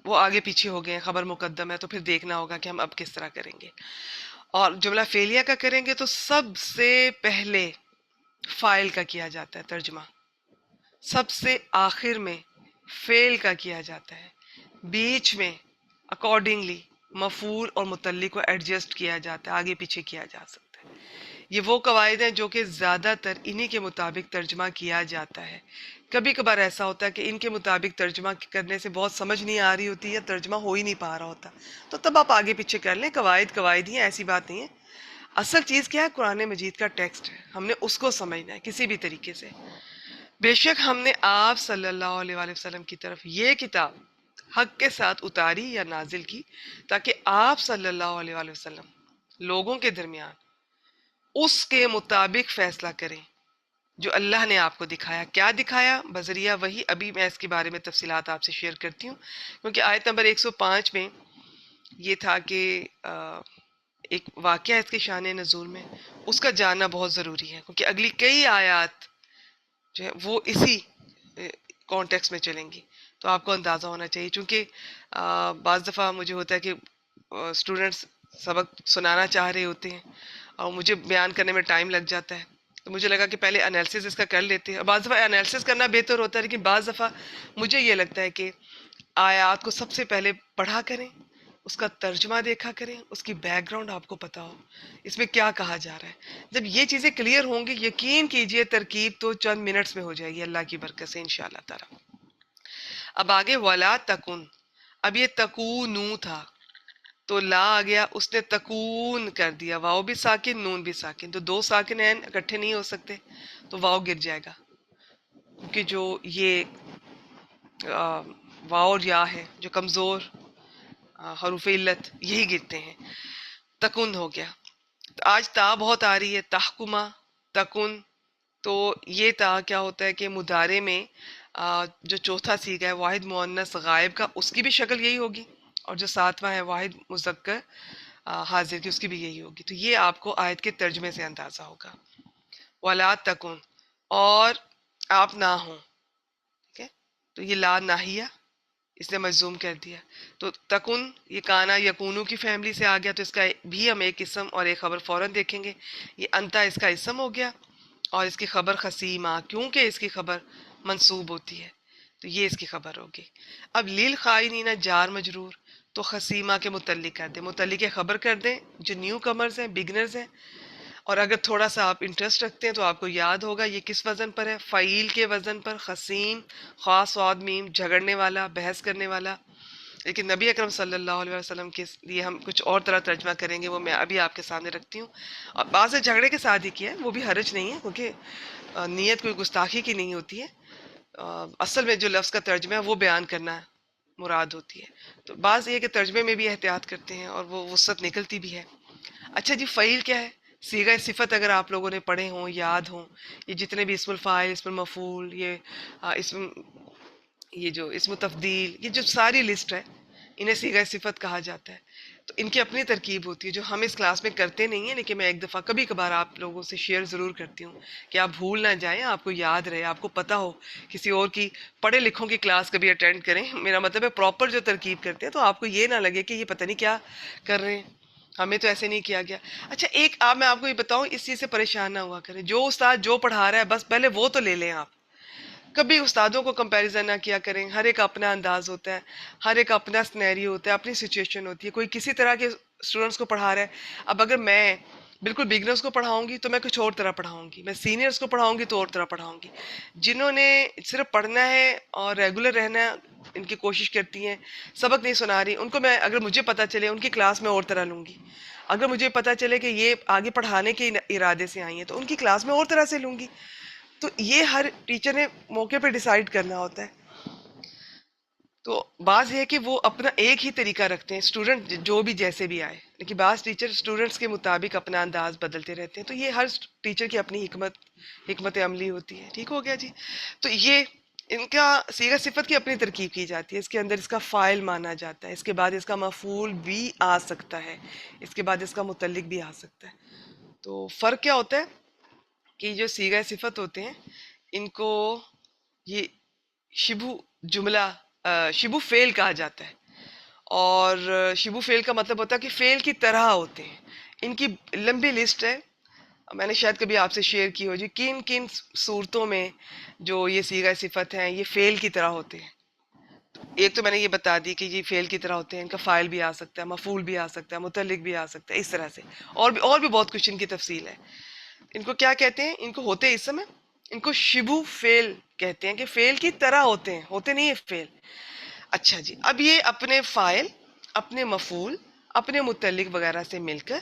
وہ آگے پیچھے ہو گئے ہیں، خبر مقدم ہے، تو پھر دیکھنا ہوگا کہ ہم اب کس طرح کریں گے. اور جملہ فعلیہ کا کریں گے تو سب سے پہلے فاعل کا کیا جاتا ہے ترجمہ، سب سے آخر میں فعل کا کیا جاتا ہے، بیچ میں اکارڈنگلی مفعول اور متعلق کو ایڈجسٹ کیا جاتا ہے، آگے پیچھے کیا جا سکتا ہے. یہ وہ قواعد ہیں جو کہ زیادہ تر انہی کے مطابق ترجمہ کیا جاتا ہے. کبھی کبھار ایسا ہوتا ہے کہ ان کے مطابق ترجمہ کرنے سے بہت سمجھ نہیں آ رہی ہوتی یا ترجمہ ہو ہی نہیں پا رہا ہوتا، تو تب آپ آگے پیچھے کر لیں. قواعد قواعد ہی ہیں، ایسی بات نہیں ہے. اصل چیز کیا ہے؟ قرآن مجید کا ٹیکسٹ ہے، ہم نے اس کو سمجھنا ہے کسی بھی طریقے سے. بے شک ہم نے آپ صلی اللہ علیہ وآلہ وسلم کی طرف یہ کتاب حق کے ساتھ اتاری یا نازل کی تاکہ آپ صلی اللہ علیہ وآلہ وسلم لوگوں کے درمیان اس کے مطابق فیصلہ کریں جو اللہ نے آپ کو دکھایا. کیا دکھایا؟ بذریعہ وحی. ابھی میں اس کے بارے میں تفصیلات آپ سے شیئر کرتی ہوں، کیونکہ آیت نمبر 105 میں یہ تھا کہ ایک واقعہ اس کے شان نزول میں اس کا جاننا بہت ضروری ہے، کیونکہ اگلی کئی آیات جو ہے وہ اسی کانٹیکس میں چلیں گی. تو آپ کو اندازہ ہونا چاہیے، چونکہ بعض دفعہ مجھے ہوتا ہے کہ اسٹوڈنٹس سبق سنانا چاہ رہے ہوتے ہیں اور مجھے بیان کرنے میں ٹائم لگ جاتا ہے، تو مجھے لگا کہ پہلے انالیسس اس کا کر لیتے ہیں. بعض دفعہ انالیسس کرنا بہتر ہوتا ہے، لیکن بعض دفعہ مجھے یہ لگتا ہے کہ آیات کو سب سے پہلے پڑھا کریں، اس کا ترجمہ دیکھا کریں، اس کی بیک گراؤنڈ آپ کو پتا ہو اس میں کیا کہا جا رہا ہے. جب یہ چیزیں کلیئر ہوں گی، یقین کیجئے ترکیب تو چند منٹس میں ہو جائے گی اللہ کی برکت سے انشاءاللہ تعالی. اب آگے ولا تکن. اب یہ تکونو تھا تو لا آ گیا، اس نے تکون کر دیا، واؤ بھی ساکن نون بھی ساکن، تو دو ساکن ہیں اکٹھے نہیں ہو سکتے، تو واؤ گر جائے گا، کیونکہ جو یہ واؤ اور یا ہے جو کمزور حروف علت یہی گرتے ہیں. تکن ہو گیا. تو آج تا بہت آ رہی ہے، تحکمہ تکن. تو یہ تا کیا ہوتا ہے کہ مضارع میں جو چوتھا سیغہ ہے واحد مؤنث غائب کا، اس کی بھی شکل یہی ہوگی، اور جو ساتواں ہے واحد مذکر حاضر کی، اس کی بھی یہی ہوگی. تو یہ آپ کو آیت کے ترجمے سے اندازہ ہوگا. ولا تکن، اور آپ نہ ہوں. ٹھیک ہے، تو یہ لا ناہیہ اس نے مجزوم کر دیا. تو تکن یہ کانا یکونو کی فیملی سے آ گیا، تو اس کا بھی ہم ایک اسم اور ایک خبر فوراً دیکھیں گے. یہ انتا اس کا اسم ہو گیا اور اس کی خبر خصیمہ، کیونکہ اس کی خبر منصوب ہوتی ہے تو یہ اس کی خبر ہوگی. اب لیل خائنین جار مجرور، تو خصیمہ کے متعلق کر دیں، متعلق خبر کر دیں جو نیو کمرز ہیں، بگنرز ہیں. اور اگر تھوڑا سا آپ انٹرسٹ رکھتے ہیں تو آپ کو یاد ہوگا یہ کس وزن پر ہے؟ فعیل کے وزن پر. خصیم، خاص صاد میم، جھگڑنے والا، بحث کرنے والا. لیکن نبی اکرم صلی اللہ علیہ وسلم کے لیے ہم کچھ اور طرح ترجمہ کریں گے، وہ میں ابھی آپ کے سامنے رکھتی ہوں. اور بعض نے جھگڑے کے ساتھ ہی کیا ہے، وہ بھی حرج نہیں ہے، کیونکہ نیت کوئی گستاخی کی نہیں ہوتی ہے. اصل میں جو لفظ کا ترجمہ ہے وہ بیان کرنا مراد ہوتی ہے. تو بعض یہ کہ ترجمے میں بھی احتیاط کرتے ہیں اور وہ وسعت نکلتی بھی ہے. اچھا جی، فعیل کیا ہے؟ صیغہ صفت اگر آپ لوگوں نے پڑھے ہوں، یاد ہوں، یہ جتنے بھی اسم الفاعل، اسم المفعول، یہ اسم، یہ جو اسم تفضیل، یہ جو ساری لسٹ ہے، انہیں صیغہ صفت کہا جاتا ہے. تو ان کی اپنی ترکیب ہوتی ہے جو ہم اس کلاس میں کرتے نہیں ہیں، لیکن میں ایک دفعہ کبھی کبھار آپ لوگوں سے شیئر ضرور کرتی ہوں کہ آپ بھول نہ جائیں، آپ کو یاد رہے، آپ کو پتہ ہو. کسی اور کی پڑھے لکھوں کی کلاس کبھی اٹینڈ کریں، میرا مطلب ہے پراپر جو ترکیب کرتے ہیں، تو آپ کو یہ نہ لگے کہ یہ پتہ نہیں کیا کر رہے ہیں، ہمیں تو ایسے نہیں کیا گیا. اچھا ایک میں آپ کو یہ بتاؤں، اس چیز سے پریشان نہ ہوا کریں، جو استاد جو پڑھا رہا ہے بس پہلے وہ تو لے لیں آپ. کبھی استادوں کو کمپیریزن نہ کیا کریں، ہر ایک کا اپنا انداز ہوتا ہے، ہر ایک کا اپنا سنیریو ہوتا ہے، اپنی سچویشن ہوتی ہے. کوئی کسی طرح کے اسٹوڈنٹس کو پڑھا رہا ہے. اب اگر میں بالکل بگنرس کو پڑھاؤں گی تو میں کچھ اور طرح پڑھاؤں گی، میں سینئرس کو پڑھاؤں گی تو اور طرح پڑھاؤں گی. جنہوں نے صرف پڑھنا ہے اور ریگولر رہنا ہے، ان کی کوشش کرتی ہیں، سبق نہیں سنا رہی، ان کو میں اگر مجھے پتہ چلے ان کی کلاس میں اور طرح لوں گی. اگر مجھے پتہ چلے کہ یہ آگے پڑھانے کے ارادے سے آئی ہیں تو ان کی کلاس میں اور طرح سے لوں گی. تو یہ ہر ٹیچر نے موقع پہ ڈیسائیڈ کرنا ہوتا ہے. تو بعض یہ ہے کہ وہ اپنا ایک ہی طریقہ رکھتے ہیں، اسٹوڈنٹ جو بھی جیسے بھی آئے، لیکن بعض ٹیچر اسٹوڈنٹس کے مطابق اپنا انداز بدلتے رہتے ہیں. تو یہ ہر ٹیچر کی اپنی حکمت عملی ہوتی ہے. ٹھیک ہو گیا جی. تو یہ ان کا صیغہ صفت کی اپنی ترکیب کی جاتی ہے، اس کے اندر اس کا فاعل مانا جاتا ہے، اس کے بعد اس کا مفعول بھی آ سکتا ہے، اس کے بعد اس کا متعلق بھی آ سکتا ہے. تو فرق کیا ہوتا ہے کہ جو صیغہ صفت ہوتے ہیں ان کو یہ شبو جملہ، شبو فعل کہا جاتا ہے. اور شبو فعل کا مطلب ہوتا ہے کہ فعل کی طرح ہوتے ہیں. ان کی لمبی لسٹ ہے، میں نے شاید کبھی آپ سے شیئر کی ہو جی، کن کن صورتوں میں جو یہ صیغہ صفت ہیں یہ فعل کی طرح ہوتے ہیں. ایک تو میں نے یہ بتا دی کہ یہ فعل کی طرح ہوتے ہیں، ان کا فاعل بھی آ سکتا ہے، مفعول بھی آ سکتا ہے، متعلق بھی آ سکتا ہے، اس طرح سے. اور بھی بہت کچھ ان کی تفصیل ہے. ان کو کیا کہتے ہیں؟ ان کو ہوتے اس میں ان کو شبو فعل کہتے ہیں، کہ فعل کی طرح ہوتے ہیں، ہوتے نہیں ہے فعل. اچھا جی، اب یہ اپنے فاعل، اپنے مفعول، اپنے متعلق وغیرہ سے مل کر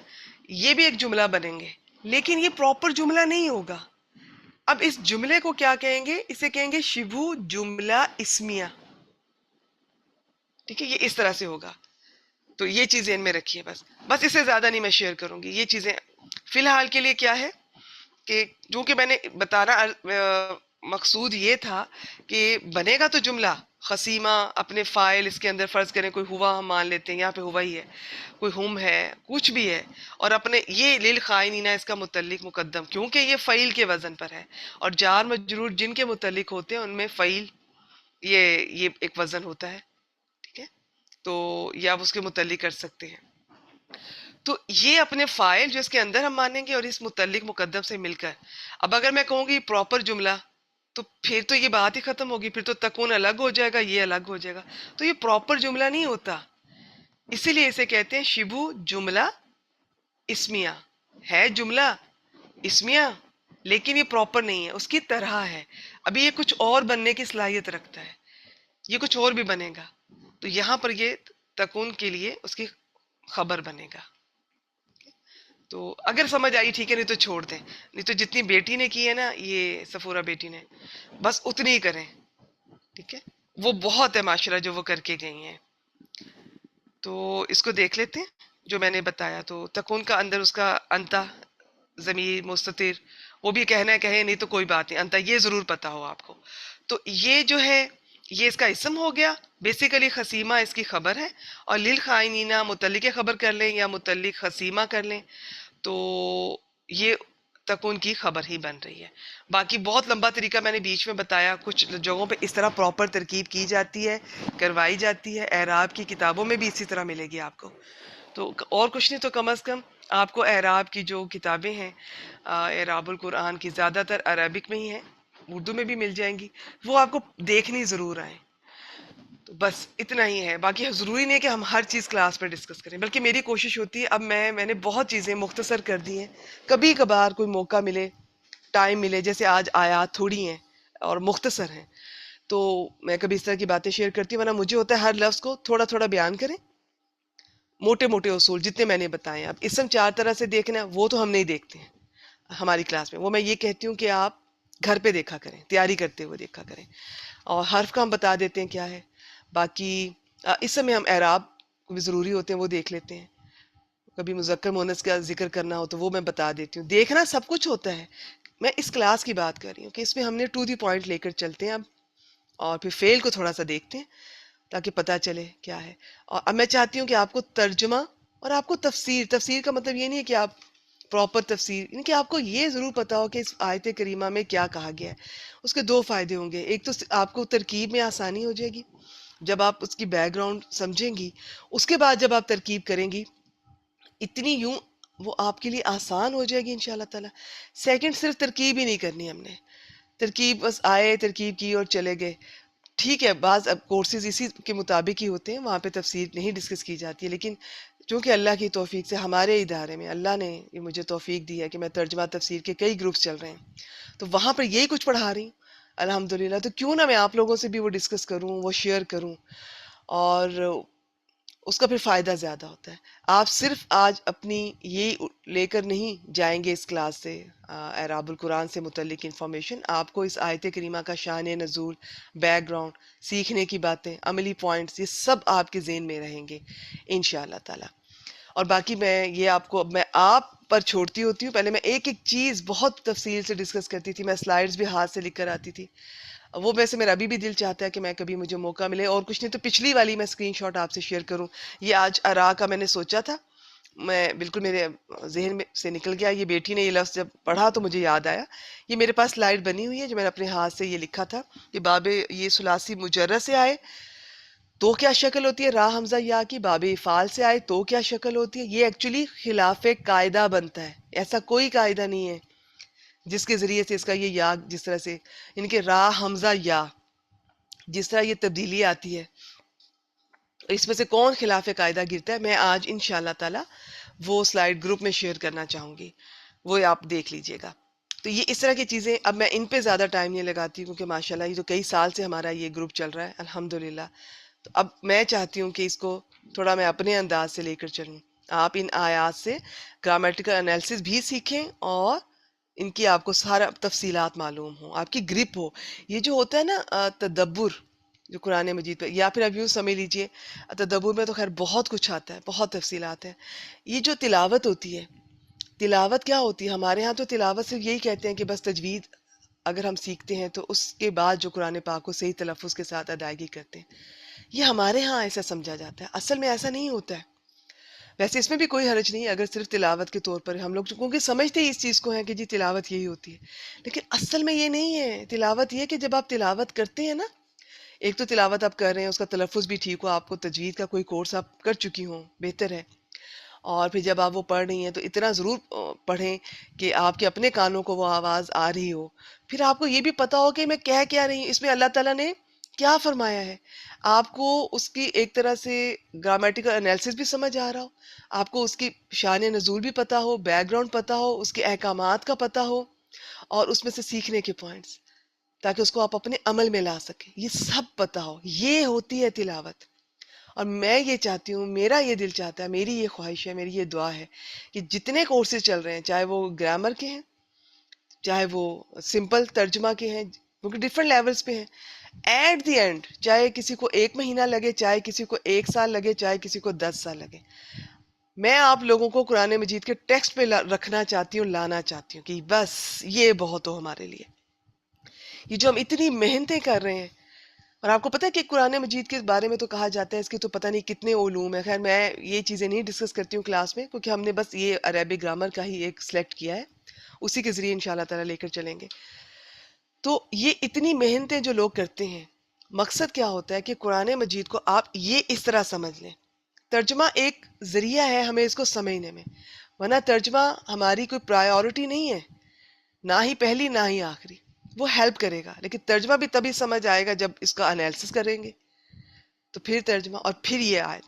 یہ بھی ایک جملہ بنیں گے، لیکن یہ پراپر جملہ نہیں ہوگا. اب اس جملے کو کیا کہیں گے؟ اسے کہیں گے شبو جملہ اسمیہ. ٹھیک ہے، یہ اس طرح سے ہوگا. تو یہ چیزیں ان میں رکھیے، بس اس سے زیادہ نہیں میں شیئر کروں گی. یہ چیزیں فی الحال کے لیے کیا ہے کہ جو کہ میں نے بتانا مقصود یہ تھا کہ بنے گا تو جملہ خصیمہ، اپنے فائل اس کے اندر فرض کریں کوئی ہوا، ہم مان لیتے ہیں یہاں پہ ہوا ہی ہے، کوئی ہم ہے، کچھ بھی ہے، اور اپنے یہ للخائنین اس کا متعلق مقدم، کیونکہ یہ فعیل کے وزن پر ہے. اور جار مجرور جن کے متعلق ہوتے ہیں ان میں فعیل یہ ایک وزن ہوتا ہے. ٹھیک ہے، تو یہ آپ اس کے متعلق کر سکتے ہیں. تو یہ اپنے فائل جو اس کے اندر ہم مانیں گے اور اس متعلق مقدم سے مل کر. اب اگر میں کہوں گی پراپر جملہ تو پھر تو یہ بات ہی ختم ہوگی، پھر تو تکون الگ ہو جائے گا، یہ الگ ہو جائے گا. تو یہ پراپر جملہ نہیں ہوتا، اسی لیے اسے کہتے ہیں شبو جملہ اسمیہ. ہے جملہ اسمیہ لیکن یہ پراپر نہیں ہے، اس کی طرح ہے. ابھی یہ کچھ اور بننے کی صلاحیت رکھتا ہے، یہ کچھ اور بھی بنے گا. تو یہاں پر یہ تکون کے لیے اس کی خبر بنے گا. تو اگر سمجھ آئی ٹھیک ہے، نہیں تو چھوڑ دیں. نہیں تو جتنی بیٹی نے کی ہے نا، یہ سفورہ بیٹی نے، بس اتنی ہی کریں. ٹھیک ہے، وہ بہت ہے معاشرہ جو وہ کر کے گئی ہیں. تو اس کو دیکھ لیتے ہیں جو میں نے بتایا. تو تکون کا اندر اس کا انتا، ضمیر مستتر، وہ بھی کہنا ہے کہیں، نہیں تو کوئی بات نہیں، انتا یہ ضرور پتا ہو آپ کو. تو یہ جو ہے یہ اس کا اسم ہو گیا. بیسیکلی خصیمہ اس کی خبر ہے، اور للخائنین متعلق خبر کر لیں یا متعلق خصیمہ کر لیں تو یہ تکون کی خبر ہی بن رہی ہے. باقی بہت لمبا طریقہ میں نے بیچ میں بتایا، کچھ جگہوں پہ اس طرح پراپر ترکیب کی جاتی ہے، کروائی جاتی ہے. اعراب کی کتابوں میں بھی اسی طرح ملے گی آپ کو. تو اور کچھ نہیں تو کم از کم آپ کو اعراب کی جو کتابیں ہیں، اعراب القرآن کی زیادہ تر عربک میں ہی ہیں، اردو میں بھی مل جائیں گی، وہ آپ کو دیکھنی ضرور آئیں. تو بس اتنا ہی ہے. باقی ضروری نہیں ہے کہ ہم ہر چیز کلاس میں ڈسکس کریں، بلکہ میری کوشش ہوتی ہے اب میں نے بہت چیزیں مختصر کر دی ہیں. کبھی کبھار کوئی موقع ملے، ٹائم ملے، جیسے آج آیات تھوڑی ہیں اور مختصر ہیں، تو میں کبھی اس طرح کی باتیں شیئر کرتی ہوں، ورنہ مجھے ہوتا ہے ہر لفظ کو تھوڑا تھوڑا بیان کریں، موٹے موٹے اصول جتنے میں نے بتائے ہیں۔ اب اسم 4 طرح سے دیکھنا ہے، وہ تو ہم نہیں دیکھتے ہیں ہماری کلاس میں، وہ میں یہ کہتی ہوں کہ آپ گھر پہ دیکھا کریں، تیاری کرتے ہوئے دیکھا کریں، اور حرف کا ہم بتا دیتے ہیں کیا ہے۔ باقی اس سمے ہم اعراب کو بھی ضروری ہوتے ہیں، وہ دیکھ لیتے ہیں، کبھی مذکر مؤنث کا ذکر کرنا ہو تو وہ میں بتا دیتی ہوں۔ دیکھنا سب کچھ ہوتا ہے، میں اس کلاس کی بات کر رہی ہوں کہ اس میں ہم نے ٹو دی پوائنٹ لے کر چلتے ہیں اب، اور پھر فیل کو تھوڑا سا دیکھتے ہیں تاکہ پتہ چلے کیا ہے۔ اور اب میں چاہتی ہوں کہ آپ کو ترجمہ اور آپ کو تفسیر، تفسیر کا مطلب یہ نہیں ہے کہ آپ پراپر تفسیر، یعنی کہ آپ کو یہ ضرور پتا ہو کہ اس آیت کریمہ میں کیا کہا گیا ہے۔ اس کے دو فائدے ہوں گے، ایک تو آپ کو ترکیب میں آسانی ہو جائے گی جب آپ اس کی بیک گراؤنڈ سمجھیں گی، اس کے بعد جب آپ ترکیب کریں گی اتنی یوں وہ آپ کے لیے آسان ہو جائے گی انشاءاللہ تعالی۔ سیکنڈ، صرف ترکیب ہی نہیں کرنی ہم نے، ترکیب بس آئے ترکیب کی اور چلے گئے، ٹھیک ہے بعض اب کورسز اسی کے مطابق ہی ہوتے ہیں، وہاں پہ تفسیر نہیں ڈسکس کی جاتی ہے، لیکن چونکہ اللہ کی توفیق سے ہمارے ادارے میں اللہ نے یہ مجھے توفیق دی ہے کہ میں ترجمہ تفسیر کے کئی گروپس چل رہے ہیں، تو وہاں پر یہی کچھ پڑھا رہی ہوں الحمدللہ، تو کیوں نہ میں آپ لوگوں سے بھی وہ ڈسکس کروں، وہ شیئر کروں، اور اس کا پھر فائدہ زیادہ ہوتا ہے۔ آپ صرف آج اپنی یہ لے کر نہیں جائیں گے اس کلاس سے اعراب القرآن سے متعلق انفارمیشن، آپ کو اس آیت کریمہ کا شان نزول، بیک گراؤنڈ، سیکھنے کی باتیں، عملی پوائنٹس، یہ سب آپ کے ذہن میں رہیں گے انشاءاللہ تعالی۔ اور باقی میں آپ پر چھوڑتی ہوتی ہوں، پہلے میں ایک ایک چیز بہت تفصیل سے ڈسکس کرتی تھی، میں سلائیڈز بھی ہاتھ سے لکھ کر آتی تھی، وہ ویسے میرا ابھی بھی دل چاہتا ہے کہ میں کبھی مجھے موقع ملے، اور کچھ نہیں تو پچھلی والی میں اسکرین شاٹ آپ سے شیئر کروں۔ یہ آج ارا کا میں نے سوچا تھا، میں بالکل میرے ذہن میں سے نکل گیا، یہ بیٹی نے یہ لفظ جب پڑھا تو مجھے یاد آیا۔ یہ میرے پاس سلائیڈ بنی ہوئی ہے جو میں نے اپنے ہاتھ سے یہ لکھا تھا کہ باب یہ ثلاثی مجرد سے آئے تو کیا شکل ہوتی ہے، را حمزہ یا کی، باب افعال سے آئے تو کیا شکل ہوتی ہے۔ یہ ایکچولی خلاف قاعدہ بنتا ہے، ایسا کوئی قاعدہ نہیں ہے جس کے ذریعے سے اس کا یہ یا جس طرح سے، یعنی کہ را حمزہ یا جس طرح یہ تبدیلی آتی ہے، اس میں سے کون خلاف قاعدہ گرتا ہے، میں آج انشاءاللہ تعالی وہ سلائیڈ گروپ میں شیئر کرنا چاہوں گی، وہ آپ دیکھ لیجئے گا۔ تو یہ اس طرح کی چیزیں اب میں ان پہ زیادہ ٹائم نہیں لگاتی کیونکہ ماشاءاللہ یہ تو کئی سال سے ہمارا یہ گروپ چل رہا ہے الحمدللہ، تو اب میں چاہتی ہوں کہ اس کو تھوڑا میں اپنے انداز سے لے کر چلوں، آپ ان آیات سے گرامیٹیکل انالیسس بھی سیکھیں اور ان کی آپ کو سارا تفصیلات معلوم ہوں، آپ کی گرپ ہو۔ یہ جو ہوتا ہے نا تدبر جو قرآن مجید پہ، یا پھر اب یوں سمجھ لیجئے تدبر میں تو خیر بہت کچھ آتا ہے، بہت تفصیلات ہیں، یہ جو تلاوت ہوتی ہے، تلاوت کیا ہوتی ہے ہمارے ہاں، تو تلاوت صرف یہی کہتے ہیں کہ بس تجوید اگر ہم سیکھتے ہیں تو اس کے بعد جو قرآن پاک کو صحیح تلفظ کے ساتھ ادائیگی کرتے ہیں، یہ ہمارے ہاں ایسا سمجھا جاتا ہے، اصل میں ایسا نہیں ہوتا ہے۔ ویسے اس میں بھی کوئی حرج نہیں ہے اگر صرف تلاوت کے طور پر ہم لوگ کیونکہ سمجھتے ہی اس چیز کو ہیں کہ جی تلاوت یہی ہوتی ہے، لیکن اصل میں یہ نہیں ہے۔ تلاوت یہ کہ جب آپ تلاوت کرتے ہیں نا، ایک تو تلاوت آپ کر رہے ہیں، اس کا تلفظ بھی ٹھیک ہو، آپ کو تجوید کا کوئی کورس آپ کر چکی ہوں، بہتر ہے، اور پھر جب آپ وہ پڑھ رہی ہیں تو اتنا ضرور پڑھیں کہ آپ کے اپنے کانوں کو وہ آواز آ رہی ہو، پھر آپ کو یہ بھی پتا ہو کہ میں کہہ کیا رہی ہوں، اس میں اللہ تعالیٰ نے کیا فرمایا ہے، آپ کو اس کی ایک طرح سے گرامیٹیکل انالیسس بھی سمجھ آ رہا ہو، آپ کو اس کی شان نزول بھی پتا ہو، بیک گراؤنڈ پتا ہو، اس کے احکامات کا پتا ہو، اور اس میں سے سیکھنے کے پوائنٹس تاکہ اس کو آپ اپنے عمل میں لا سکیں، یہ سب پتا ہو، یہ ہوتی ہے تلاوت۔ اور میں یہ چاہتی ہوں، میرا یہ دل چاہتا ہے، میری یہ خواہش ہے، میری یہ دعا ہے کہ جتنے کورسز چل رہے ہیں، چاہے وہ گرامر کے ہیں، چاہے وہ سمپل ترجمہ کے ہیں، کیونکہ ڈفرینٹ لیولز پہ ہیں، ایٹ دی اینڈ چاہے کسی کو 1 مہینہ لگے، چاہے کسی کو 1 سال لگے، چاہے کسی کو 10 سال لگے، میں آپ لوگوں کو قرآن مجید کے ٹیکسٹ پہ رکھنا چاہتی ہوں، لانا چاہتی ہوں کہ بس یہ بہت ہو ہمارے لیے، یہ جو ہم اتنی محنتیں کر رہے ہیں۔ اور آپ کو پتہ ہے کہ قرآن مجید کے بارے میں تو کہا جاتا ہے اس کے تو پتہ نہیں کتنے علوم ہیں، خیر میں یہ چیزیں نہیں ڈسکس کرتی ہوں کلاس میں، کیونکہ ہم نے بس یہ عربی گرامر کا ہی ایک سلیکٹ کیا ہے، اسی کے ذریعے انشاءاللہ تعالیٰ لے کر چلیں گے۔ تو یہ اتنی محنتیں جو لوگ کرتے ہیں، مقصد کیا ہوتا ہے کہ قرآن مجید کو آپ یہ اس طرح سمجھ لیں، ترجمہ ایک ذریعہ ہے ہمیں اس کو سمجھنے میں، ورنہ ترجمہ ہماری کوئی پرائیورٹی نہیں ہے، نہ ہی پہلی نہ ہی آخری، وہ ہیلپ کرے گا، لیکن ترجمہ بھی تبھی سمجھ آئے گا جب اس کا انالیسس کریں گے، تو پھر ترجمہ اور پھر یہ آئے۔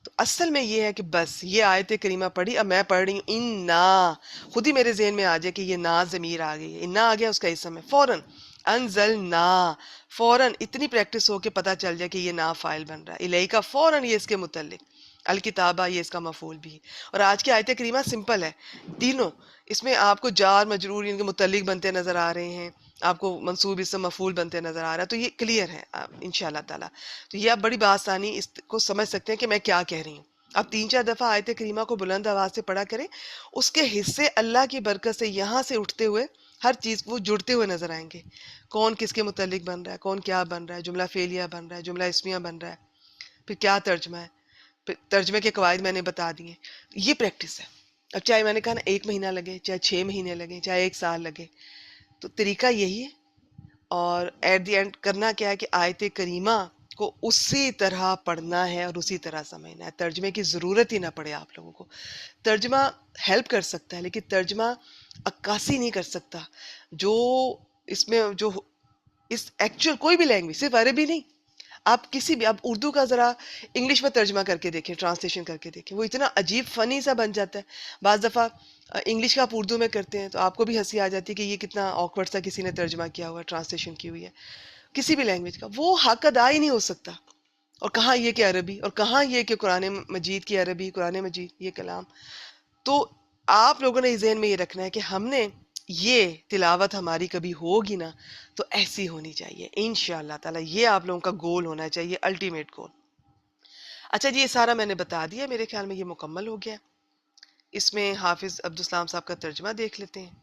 تو اصل میں یہ ہے کہ بس یہ آیت کریمہ پڑھی، اب میں پڑھ رہی ہوں انا، خود ہی میرے ذہن میں آ جائے کہ یہ نا ضمیر آ گئی ہے، انا آ گیا اس کا اسم ہے، فوراً انزلنا، فوراً اتنی پریکٹس ہو کے پتہ چل جائے کہ یہ نا فائل بن رہا ہے، الیکا فوراً یہ اس کے متعلق، الکتابہ یہ اس کا مفعول بھی ہے۔ اور آج کی آیت کریمہ سمپل ہے تینوں، اس میں آپ کو جار مجرور ان کے متعلق بنتے نظر آ رہے ہیں، آپ کو منصوب اسم مفعول بنتے نظر آ رہا ہے، تو یہ کلیئر ہے انشاءاللہ تعالیٰ۔ تو یہ آپ بڑی بآسانی اس کو سمجھ سکتے ہیں کہ میں کیا کہہ رہی ہوں۔ آپ 3-4 دفعہ آیت کریمہ کو بلند آواز سے پڑھا کریں، اس کے حصے اللہ کی برکت سے یہاں سے اٹھتے ہوئے ہر چیز وہ جڑتے ہوئے نظر آئیں گے، کون کس کے متعلق بن رہا ہے، کون کیا بن رہا ہے، جملہ فعلیہ بن رہا ہے، جملہ اسمیہ بن رہا ہے، پھر کیا ترجمہ ہے، پھر ترجمے کے قواعد میں نے بتا دیے۔ یہ پریکٹس ہے۔ اب چاہے میں نے کہا نا 1 مہینہ لگے، چاہے 6 مہینے لگے، چاہے 1 سال لگے، تو طریقہ یہی ہے۔ اور ایٹ دی اینڈ کرنا کیا ہے کہ آیت کریمہ کو اسی طرح پڑھنا ہے اور اسی طرح سمجھنا ہے، ترجمے کی ضرورت ہی نہ پڑے آپ لوگوں کو۔ ترجمہ ہیلپ کر سکتا ہے لیکن ترجمہ عکاسی نہیں کر سکتا جو اس میں جو اس ایکچوئل کوئی بھی لینگویج، صرف عربی نہیں، آپ کسی بھی، آپ اردو کا ذرا انگلش میں ترجمہ کر کے دیکھیں، ٹرانسلیشن کر کے دیکھیں، وہ اتنا عجیب فنی سا بن جاتا ہے۔ بعض دفعہ انگلش کا آپ اردو میں کرتے ہیں تو آپ کو بھی ہنسی آ جاتی ہے کہ یہ کتنا آکورڈ سا کسی نے ترجمہ کیا ہوا ہے، ٹرانسلیشن کی ہوئی ہے کسی بھی لینگویج کا، وہ حق ادا ہی نہیں ہو سکتا۔ اور کہاں یہ کہ عربی، اور کہاں یہ کہ قرآن مجید کی عربی، قرآن مجید یہ کلام۔ تو آپ لوگوں نے ذہن میں یہ رکھنا ہے کہ ہم نے یہ تلاوت ہماری کبھی ہوگی نا تو ایسی ہونی چاہیے انشاءاللہ تعالیٰ، یہ آپ لوگوں کا گول ہونا چاہیے، الٹیمیٹ گول۔ اچھا جی، یہ سارا میں نے بتا دیا، میرے خیال میں یہ مکمل ہو گیا۔ اس میں حافظ عبدالسلام صاحب کا ترجمہ دیکھ لیتے ہیں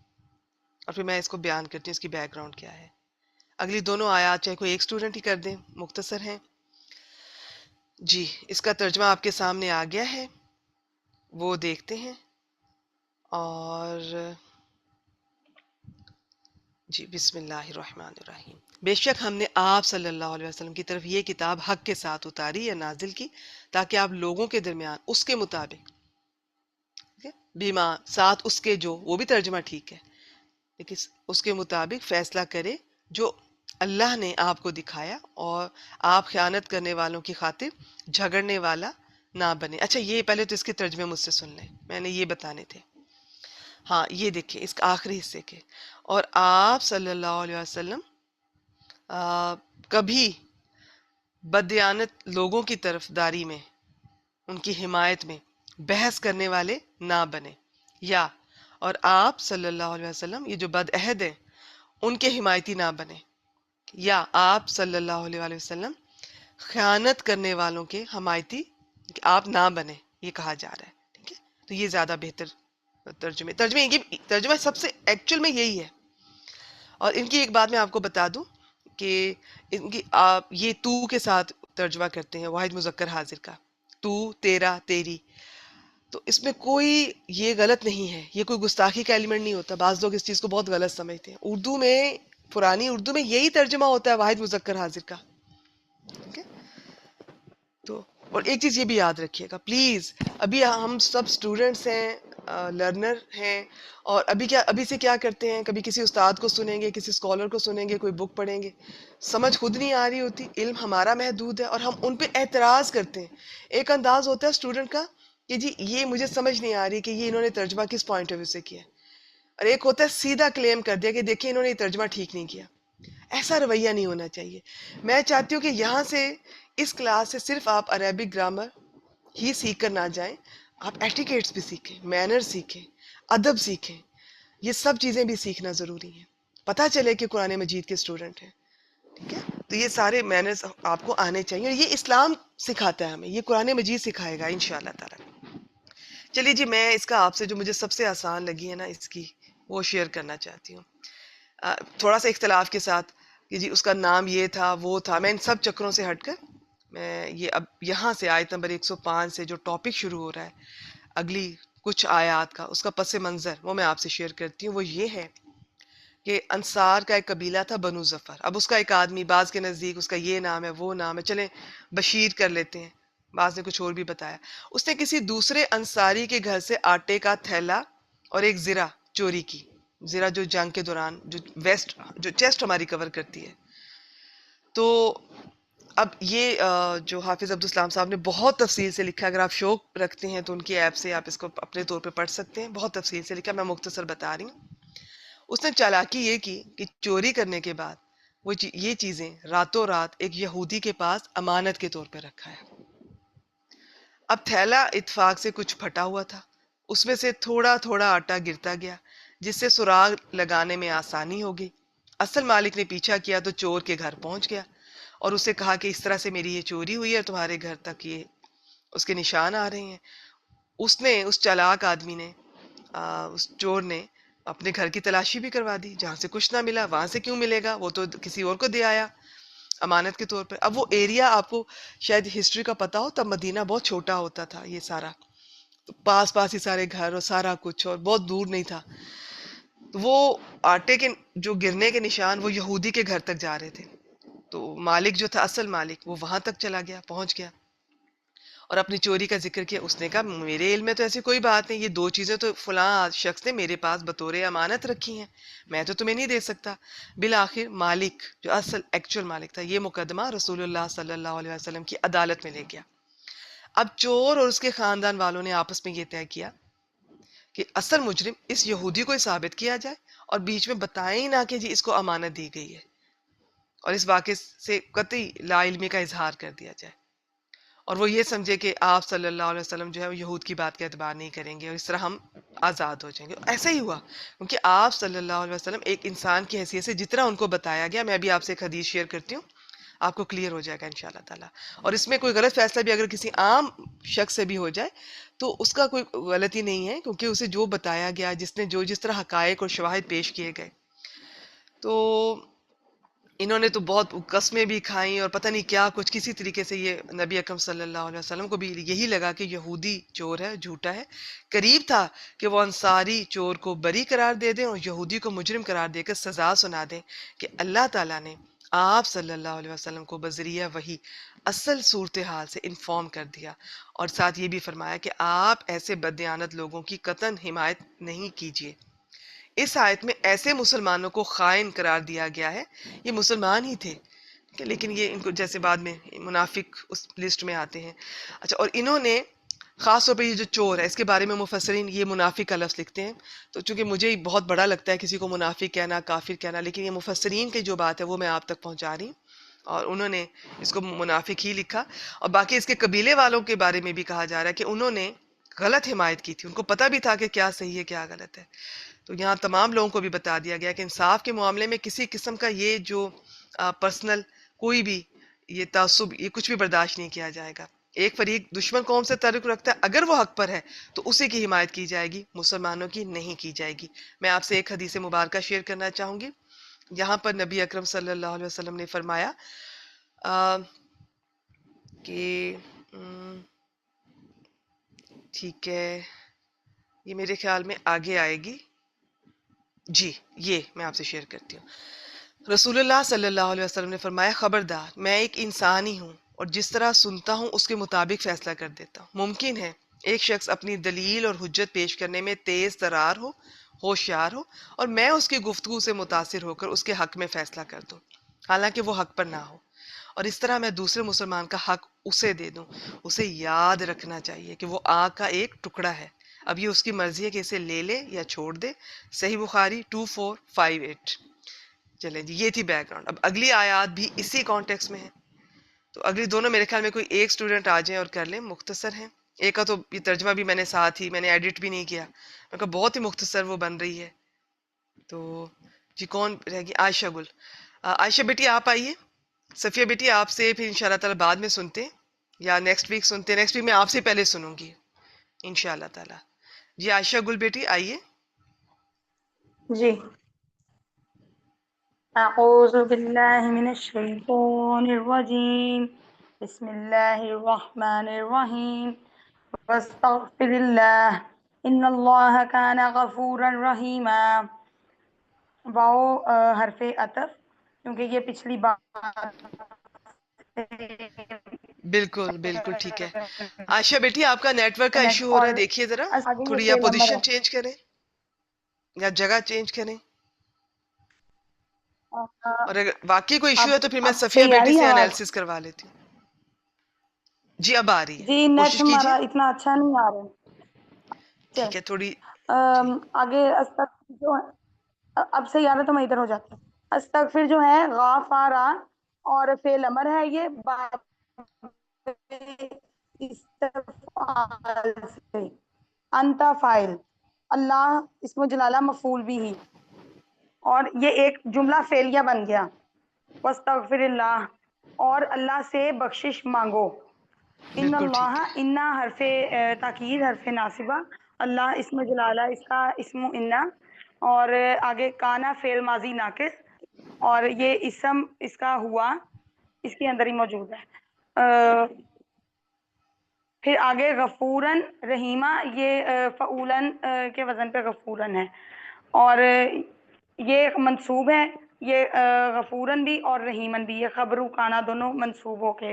اور پھر میں اس کو بیان کرتی ہوں اس کی بیک گراؤنڈ کیا ہے۔ اگلی دونوں آیات چاہے کوئی ایک سٹوڈنٹ ہی کر دیں، مختصر ہیں جی۔ اس کا ترجمہ آپ کے سامنے آ گیا ہے، وہ دیکھتے ہیں۔ اور جی، بسم اللہ الرحمن الرحیم۔ بے شک ہم نے آپ صلی اللہ علیہ وسلم کی طرف یہ کتاب حق کے ساتھ اتاری یا نازل کی تاکہ آپ لوگوں کے درمیان اس کے مطابق، ٹھیک ہے، بیما ساتھ اس کے جو، وہ بھی ترجمہ ٹھیک ہے، لیکن اس کے مطابق فیصلہ کرے جو اللہ نے آپ کو دکھایا، اور آپ خیانت کرنے والوں کی خاطر جھگڑنے والا نہ بنے۔ اچھا یہ پہلے تو اس کے ترجمے مجھ سے سن لیں، میں نے یہ بتانے تھے۔ ہاں یہ دیکھیں اس کا آخری حصے کے، اور آپ صلی اللہ علیہ وسلم کبھی بددیانت لوگوں کی طرف داری میں، ان کی حمایت میں بحث کرنے والے نہ بنے، یا اور آپ صلی اللہ علیہ وسلم یہ جو بد عہد ہیں ان کے حمایتی نہ بنے، یا آپ صلی اللہ علیہ وآلہ وسلم خیانت کرنے والوں کے حمایتی آپ نہ بنے، یہ کہا جا رہا ہے، ٹھیک ہے۔ تو یہ زیادہ بہتر ترجمہ سب سے ایکچوئل میں یہی ہے۔ اور ان کی ایک بات میں آپ کو بتا دوں کہ ان کی آپ یہ تو کے ساتھ ترجمہ کرتے ہیں واحد مذکر حاضر کا، تو، تیرا، تیری، تو اس میں کوئی یہ غلط نہیں ہے، یہ کوئی گستاخی کا ایلیمنٹ نہیں ہوتا۔ بعض لوگ اس چیز کو بہت غلط سمجھتے ہیں، اردو میں، پرانی اردو میں یہی ترجمہ ہوتا ہے واحد مذکر حاضر کا، ٹھیک ہے۔ تو اور ایک چیز یہ بھی یاد رکھیے گا پلیز، ابھی ہم سب سٹوڈنٹس ہیں، لرنر ہیں، اور ابھی سے کیا کرتے ہیں، کبھی کسی استاد کو سنیں گے، کسی اسکالر کو سنیں گے، کوئی بک پڑھیں گے، سمجھ خود نہیں آ رہی ہوتی، علم ہمارا محدود ہے اور ہم ان پہ اعتراض کرتے ہیں۔ ایک انداز ہوتا ہے اسٹوڈنٹ کا کہ جی یہ مجھے سمجھ نہیں آ رہی کہ یہ انہوں نے ترجمہ کس پوائنٹ آف ویو سے کیا ہے، اور ایک ہوتا ہے سیدھا کلیم کر دیا کہ دیکھیں انہوں نے یہ ترجمہ ٹھیک نہیں کیا۔ ایسا رویہ نہیں ہونا چاہیے۔ میں چاہتی ہوں کہ یہاں سے، اس کلاس سے صرف آپ عربک گرامر ہی سیکھ کر نہ جائیں، آپ ایٹیکیٹس بھی سیکھیں، مینر سیکھیں، ادب سیکھیں، یہ سب چیزیں بھی سیکھنا ضروری ہیں، پتہ چلے کہ قرآن مجید کے اسٹوڈنٹ ہیں، ٹھیک ہے۔ تو یہ سارے مینرز آپ کو آنے چاہیے، اور یہ اسلام سکھاتا ہے ہمیں، یہ قرآن مجید سکھائے گا انشاءاللہ تعالی۔ چلیے جی، میں اس کا آپ سے جو مجھے سب سے آسان لگی ہے نا اس کی، وہ شیئر کرنا چاہتی ہوں، تھوڑا سا اختلاف کے ساتھ کہ جی اس کا نام یہ تھا وہ تھا۔ میں ان سب چکروں سے ہٹ کر میں یہ اب یہاں سے آیت نمبر 105 سے جو ٹاپک شروع ہو رہا ہے اگلی کچھ آیات کا، اس کا پس منظر وہ میں آپ سے شیئر کرتی ہوں۔ وہ یہ ہے کہ انصار کا ایک قبیلہ تھا بنو ظفر، اب اس کا ایک آدمی، بعض کے نزدیک اس کا یہ نام ہے وہ نام ہے، چلیں بشیر کر لیتے ہیں، بعض نے کچھ اور بھی بتایا۔ اس نے کسی دوسرے انصاری کے گھر سے آٹے کا تھیلا اور ایک زرہ چوری کی، زرہ جو جنگ کے دوران جو ویسٹ، جو چیسٹ ہماری کور کرتی ہے، تو اب یہ جو حافظ عبدالسلام صاحب نے بہت تفصیل سے لکھا، اگر آپ شوق رکھتے ہیں تو ان کی ایپ سے آپ اس کو اپنے طور پہ پڑھ سکتے ہیں، بہت تفصیل سے لکھا، میں مختصر بتا رہی ہوں۔ اس نے چالاکی یہ کی کہ چوری کرنے کے بعد وہ یہ چیزیں راتوں رات ایک یہودی کے پاس امانت کے طور پہ رکھا ہے۔ اب تھیلا اتفاق سے کچھ پھٹا ہوا تھا، اس میں سے تھوڑا تھوڑا آٹا گرتا گیا، جس سے سراغ لگانے میں آسانی ہو گئی۔ اصل مالک نے پیچھا کیا تو چور کے گھر پہنچ گیا اور اسے کہا کہ اس طرح سے میری یہ چوری ہوئی ہے، تمہارے گھر تک یہ اس کے نشان آ رہے ہیں۔ اس چالاک آدمی نے، اس چور نے اپنے گھر کی تلاشی بھی کروا دی، جہاں سے کچھ نہ ملا وہاں سے کیوں ملے گا، وہ تو کسی اور کو دے آیا امانت کے طور پر۔ اب وہ ایریا آپ کو شاید ہسٹری کا پتا ہو، تب مدینہ بہت چھوٹا ہوتا تھا، یہ سارا تو پاس پاس ہی سارے گھر اور سارا کچھ، اور بہت دور نہیں تھا۔ تو وہ آٹے کے جو گرنے کے نشان وہ یہودی کے گھر تک جا رہے تھے، تو مالک جو تھا، اصل مالک، وہ وہاں تک چلا گیا، پہنچ گیا اور اپنی چوری کا ذکر کیا۔ اس نے کہا میرے علم میں تو ایسی کوئی بات نہیں، یہ دو چیزیں تو فلاں شخص نے میرے پاس بطور امانت رکھی ہیں، میں تو تمہیں نہیں دے سکتا۔ بالآخر مالک جو اصل ایکچوئل مالک تھا، یہ مقدمہ رسول اللہ صلی اللہ علیہ وسلم کی عدالت میں لے گیا۔ اب چور اور اس کے خاندان والوں نے آپس میں یہ طے کیا کہ اصل مجرم اس یہودی کو ہی ثابت کیا جائے اور بیچ میں بتائیں ہی نہ کہ جی اس کو امانت دی گئی ہے، اور اس واقعے سے قطعی لا علمی کا اظہار کر دیا جائے، اور وہ یہ سمجھے کہ آپ صلی اللہ علیہ وسلم جو ہے وہ یہود کی بات کا اعتبار نہیں کریں گے اور اس طرح ہم آزاد ہو جائیں گے۔ ایسا ہی ہوا، کیونکہ آپ صلی اللہ علیہ وسلم ایک انسان کی حیثیت سے جتنا ان کو بتایا گیا، میں ابھی آپ سے ایک حدیث شیئر کرتی ہوں، آپ کو کلیئر ہو جائے گا انشاءاللہ تعالیٰ۔ اور اس میں کوئی غلط فیصلہ بھی اگر کسی عام شخص سے بھی ہو جائے تو اس کا کوئی غلطی نہیں ہے، کیونکہ اسے جو بتایا گیا، جس طرح حقائق اور شواہد پیش کیے گئے، تو انہوں نے تو بہت قسمیں بھی کھائیں اور پتہ نہیں کیا کچھ، کسی طریقے سے یہ نبی اکرم صلی اللہ علیہ وسلم کو بھی یہی لگا کہ یہودی چور ہے، جھوٹا ہے۔ قریب تھا کہ وہ انصاری چور کو بری قرار دے دیں اور یہودی کو مجرم قرار دے کر سزا سنا دیں کہ اللہ تعالیٰ نے آپ صلی اللہ علیہ وسلم کو بذریعہ وحی اصل صورتحال سے انفارم کر دیا، اور ساتھ یہ بھی فرمایا کہ آپ ایسے بددیانت لوگوں کی قطعاً حمایت نہیں کیجیے۔ اس آیت میں ایسے مسلمانوں کو خائن قرار دیا گیا ہے، یہ مسلمان ہی تھے کہ لیکن یہ ان کو جیسے بعد میں منافق اس لسٹ میں آتے ہیں۔ اچھا، اور انہوں نے خاص طور پہ یہ جو چور ہے، اس کے بارے میں مفسرین یہ منافق کا لفظ لکھتے ہیں، تو چونکہ مجھے بہت بڑا لگتا ہے کسی کو منافق کہنا، کافر کہنا، لیکن یہ مفسرین کی جو بات ہے وہ میں آپ تک پہنچا رہی ہوں، اور انہوں نے اس کو منافق ہی لکھا۔ اور باقی اس کے قبیلے والوں کے بارے میں بھی کہا جا رہا ہے کہ انہوں نے غلط حمایت کی تھی، ان کو پتہ بھی تھا کہ کیا صحیح ہے کیا غلط ہے۔ تو یہاں تمام لوگوں کو بھی بتا دیا گیا کہ انصاف کے معاملے میں کسی قسم کا یہ جو پرسنل کوئی بھی یہ تعصب، یہ کچھ بھی برداشت نہیں کیا جائے گا۔ ایک فریق دشمن قوم سے تعلق رکھتا ہے، اگر وہ حق پر ہے تو اسی کی حمایت کی جائے گی، مسلمانوں کی نہیں کی جائے گی۔ میں آپ سے ایک حدیث مبارکہ شیئر کرنا چاہوں گی۔ یہاں پر نبی اکرم صلی اللہ علیہ وسلم نے فرمایا کہ ٹھیک ہے، یہ میرے خیال میں آگے آئے گی، جی یہ میں آپ سے شیئر کرتی ہوں۔ رسول اللہ صلی اللہ علیہ وسلم نے فرمایا، خبردار، میں ایک انسان ہی ہوں اور جس طرح سنتا ہوں اس کے مطابق فیصلہ کر دیتا ہوں۔ ممکن ہے ایک شخص اپنی دلیل اور حجت پیش کرنے میں تیز ترار ہو، ہوشیار ہو، اور میں اس کی گفتگو سے متاثر ہو کر اس کے حق میں فیصلہ کر دوں، حالانکہ وہ حق پر نہ ہو، اور اس طرح میں دوسرے مسلمان کا حق اسے دے دوں۔ اسے یاد رکھنا چاہیے کہ وہ آگ کا ایک ٹکڑا ہے، اب یہ اس کی مرضی ہے کہ اسے لے لے یا چھوڑ دے۔ صحیح بخاری 2458۔ چلیں جی، یہ تھی بیک گراؤنڈ۔ اب اگلی آیات بھی اسی کانٹیکس میں ہے، تو اگلی دونوں میرے خیال میں کوئی ایک سٹوڈنٹ آ جائیں اور کر لیں، مختصر ہیں۔ ایک کا تو یہ ترجمہ بھی میں نے ساتھ ہی، میں نے ایڈٹ بھی نہیں کیا، میں کہا بہت ہی مختصر وہ بن رہی ہے۔ تو جی کون رہ گی؟ عائشہ گل۔ عائشہ بیٹی آپ آئیے، صفیہ بیٹی آپ سے پھر انشاءاللہ تعالیٰ بعد میں سنتے ہیں، یا نیکسٹ ویک سنتے ہیں، نیکسٹ ویک میں آپ سے پہلے سنوں گی انشاءاللہ تعالیٰ۔ جی عائشہ گل بیٹی آئیے۔ جی، اعوذ باللہ من الشیطان الرجیم، بسم اللہ الرحمن الرحیم، واستغفر اللہ ان اللہ کان غفورا رحیما۔ واو حرف عطف، کیونکہ یہ پچھلی بات بالکل بالکل ٹھیک ہے۔ عائشہ بیٹی آپ کا نیٹ ورک کا ایشو ہو رہا اور ہے، دیکھیے ذرا آگے یہ تھوڑی، یا فعل نمبر پوزیشن ہے۔ چینج کریں یا جگہ چینج کریں۔ اور اگر واقعی کوئی ایشو ہے تو پھر میں اب صفیہ صحیح آ بیٹی رہی ہے سے آواز؟ انالیسس کروا لیتی ہوں. جی اب آ رہی ہے, جی نیٹ کوشش ہمارا کیجیے. اتنا اچھا نہیں آ رہا. ٹھیک ہے, تھوڑی جی آگے جو اب صحیح آ رہا تو میں ادھر ہو جاتی ہوں. استغفر جو ہے غافارا اور فعل امر ہے, یہ استفعال سے انتا فاعل, اللہ اسم جلالہ مفعول بھی ہی, اور یہ ایک جملہ فعلیہ بن گیا. واستغفر اللہ, اور اللہ سے بخشش مانگو. ان بالکل ٹھیک اللہ, ہے. انا حرف تاکید حرف ناصبہ, اللہ اسم جلالہ اس کا اسم انا, اور آگے کانا فعل ماضی ناقص, اور یہ اسم اس کا ہوا اس کے اندر ہی موجود ہے. پھر آگے غفورن رحیمہ, یہ فعولن کے وزن پہ غفورن ہے, اور یہ منصوب ہے. یہ غفورن بھی اور رحیمن بھی, یہ خبر و کانا دونوں منصوب ہو کے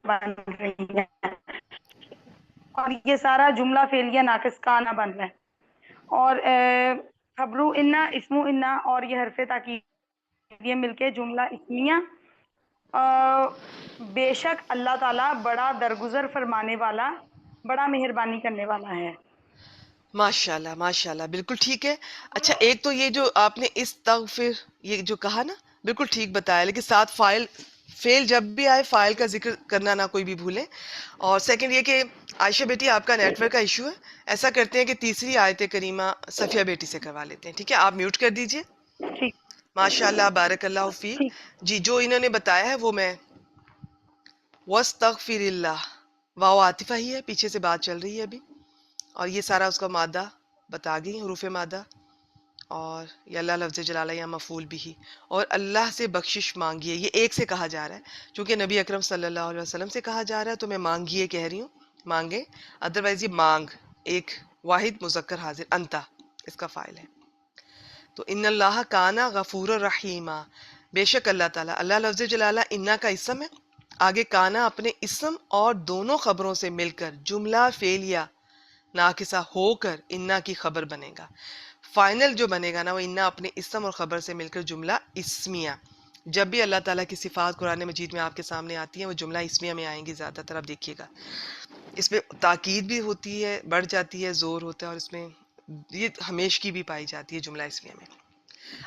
بن رہی ہیں, اور یہ سارا جملہ فعلیہ ناقص کانا بن رہا ہے. اور خبر انا اسم انا اور یہ حرف تاکید, یہ مل کے جملہ اسمیہ. بے شک اللہ تعالیٰ بڑا درگزر فرمانے والا, بڑا مہربانی کرنے والا ہے. ماشاء اللہ ماشاء اللہ, بالکل ٹھیک ہے. اچھا, ایک تو یہ جو آپ نے استغفر یہ جو کہا نا, بالکل ٹھیک بتایا, لیکن ساتھ فعل جب بھی آئے فائل کا ذکر کرنا نہ کوئی بھی بھولیں. اور سیکنڈ یہ کہ عائشہ بیٹی آپ کا نیٹ ورک کا ایشو ہے, ایسا کرتے ہیں کہ تیسری آیت کریمہ صفیہ بیٹی سے کروا لیتے ہیں. ٹھیک ہے, آپ میوٹ کر دیجئے. ٹھیک ماشاء اللہ بارک اللہ فیک. ٹھیک. جی جو انہوں نے بتایا ہے وہ میں وَاسْتَغْفِرِ اللہ, واو عاطفہ ہی ہے, پیچھے سے بات چل رہی ہے ابھی, اور یہ سارا اس کا مادہ بتا گئی, حروف مادہ, اور یہ اللہ لفظ جلالہ یا مفعول بھی ہی, اور اللہ سے بخشش مانگیے. یہ ایک سے کہا جا رہا ہے, چونکہ نبی اکرم صلی اللہ علیہ وسلم سے کہا جا رہا ہے تو میں مانگیے کہہ رہی ہوں, مانگے. ادروائز یہ مانگ ایک واحد مذکر حاضر, انتا اس کا فاعل ہے. تو ان اللہ کانا غفور الرحیمہ, بے شک اللہ تعالیٰ, اللہ لفظ جلالہ انا کا اسم ہے, آگے کانا اپنے اسم اور دونوں خبروں سے مل کر جملہ فعلیہ ناقصہ ہو کر انا کی خبر بنے گا. فائنل جو بنے گا نا وہ انا اپنے اسم اور خبر سے مل کر جملہ اسمیہ. جب بھی اللہ تعالیٰ کی صفات قرآن مجید میں آپ کے سامنے آتی ہیں وہ جملہ اسمیہ میں آئیں گی زیادہ تر, آپ دیکھیے گا. اس میں تاکید بھی ہوتی ہے, بڑھ جاتی ہے, زور ہوتا ہے, اور اس میں یہ ہمیشگی بھی پائی جاتی ہے جملہ اسمیہ میں.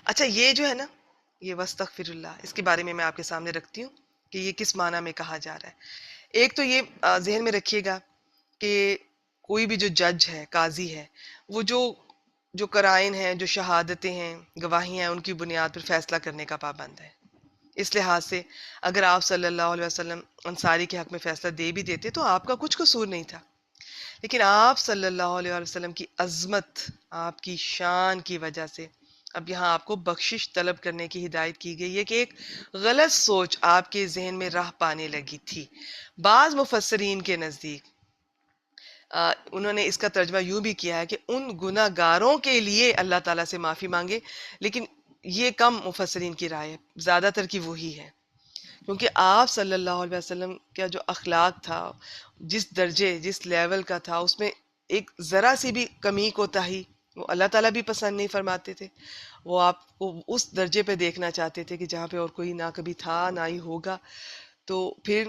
اچھا, یہ جو ہے نا یہ واستغفر اللہ, اس کے بارے میں میں آپ کے سامنے رکھتی ہوں کہ یہ کس معنی میں کہا جا رہا ہے. ایک تو یہ ذہن میں رکھیے گا کہ کوئی بھی جو جج ہے, قاضی ہے, وہ جو قرائن ہیں, جو شہادتیں ہیں, گواہیاں ہیں, ان کی بنیاد پر فیصلہ کرنے کا پابند ہے. اس لحاظ سے اگر آپ صلی اللہ علیہ وسلم انصاری کے حق میں فیصلہ دے بھی دیتے تو آپ کا کچھ قصور نہیں تھا, لیکن آپ صلی اللہ علیہ وسلم کی عظمت, آپ کی شان کی وجہ سے اب یہاں آپ کو بخشش طلب کرنے کی ہدایت کی گئی ہے کہ ایک غلط سوچ آپ کے ذہن میں راہ پانے لگی تھی. بعض مفسرین کے نزدیک انہوں نے اس کا ترجمہ یوں بھی کیا ہے کہ ان گناہ گاروں کے لیے اللہ تعالیٰ سے معافی مانگے, لیکن یہ کم مفسرین کی رائے ہے, زیادہ تر کی وہی ہے, کیونکہ آپ صلی اللہ علیہ وسلم کا جو اخلاق تھا, جس درجے جس لیول کا تھا, اس میں ایک ذرا سی بھی کمی کوتاہی وہ اللہ تعالیٰ بھی پسند نہیں فرماتے تھے. وہ آپ کو اس درجے پہ دیکھنا چاہتے تھے کہ جہاں پہ اور کوئی نہ کبھی تھا نہ ہی ہوگا. تو پھر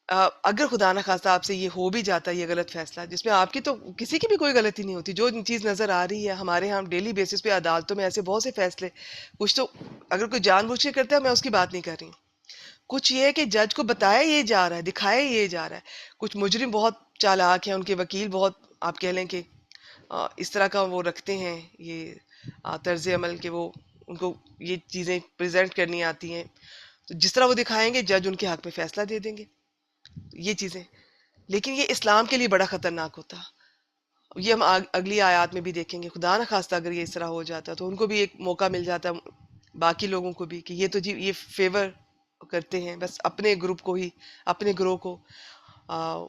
اگر خدا نہ خواستہ آپ سے یہ ہو بھی جاتا ہے یہ غلط فیصلہ, جس میں آپ کی تو کسی کی بھی کوئی غلطی نہیں ہوتی, جو چیز نظر آ رہی ہے ہمارے ہاں ڈیلی بیسس پہ عدالتوں میں ایسے بہت سے فیصلے, کچھ تو اگر کوئی جان بوجھ کے کرتا ہے, میں اس کی بات نہیں کر رہی ہوں, کچھ یہ ہے کہ جج کو بتایا یہ جا رہا ہے, دکھایا یہ جا رہا ہے. کچھ مجرم بہت چالاک ہیں, ان کے وکیل بہت آپ کہہ لیں کہ اس طرح کا وہ رکھتے ہیں یہ طرز عمل کہ وہ ان کو یہ چیزیں پریزنٹ کرنی آتی ہیں, تو جس طرح وہ دکھائیں گے جج ان کے حق میں فیصلہ دے دیں گے یہ چیزیں. لیکن یہ اسلام کے لیے بڑا خطرناک ہوتا, یہ ہم اگلی آیات میں بھی دیکھیں گے. خدا نہ خواستہ اگر یہ اس طرح ہو جاتا تو ان کو بھی ایک موقع مل جاتا, باقی لوگوں کو بھی, کہ یہ تو جی یہ فیور کرتے ہیں بس اپنے گروپ کو ہی, اپنے گروہ کو,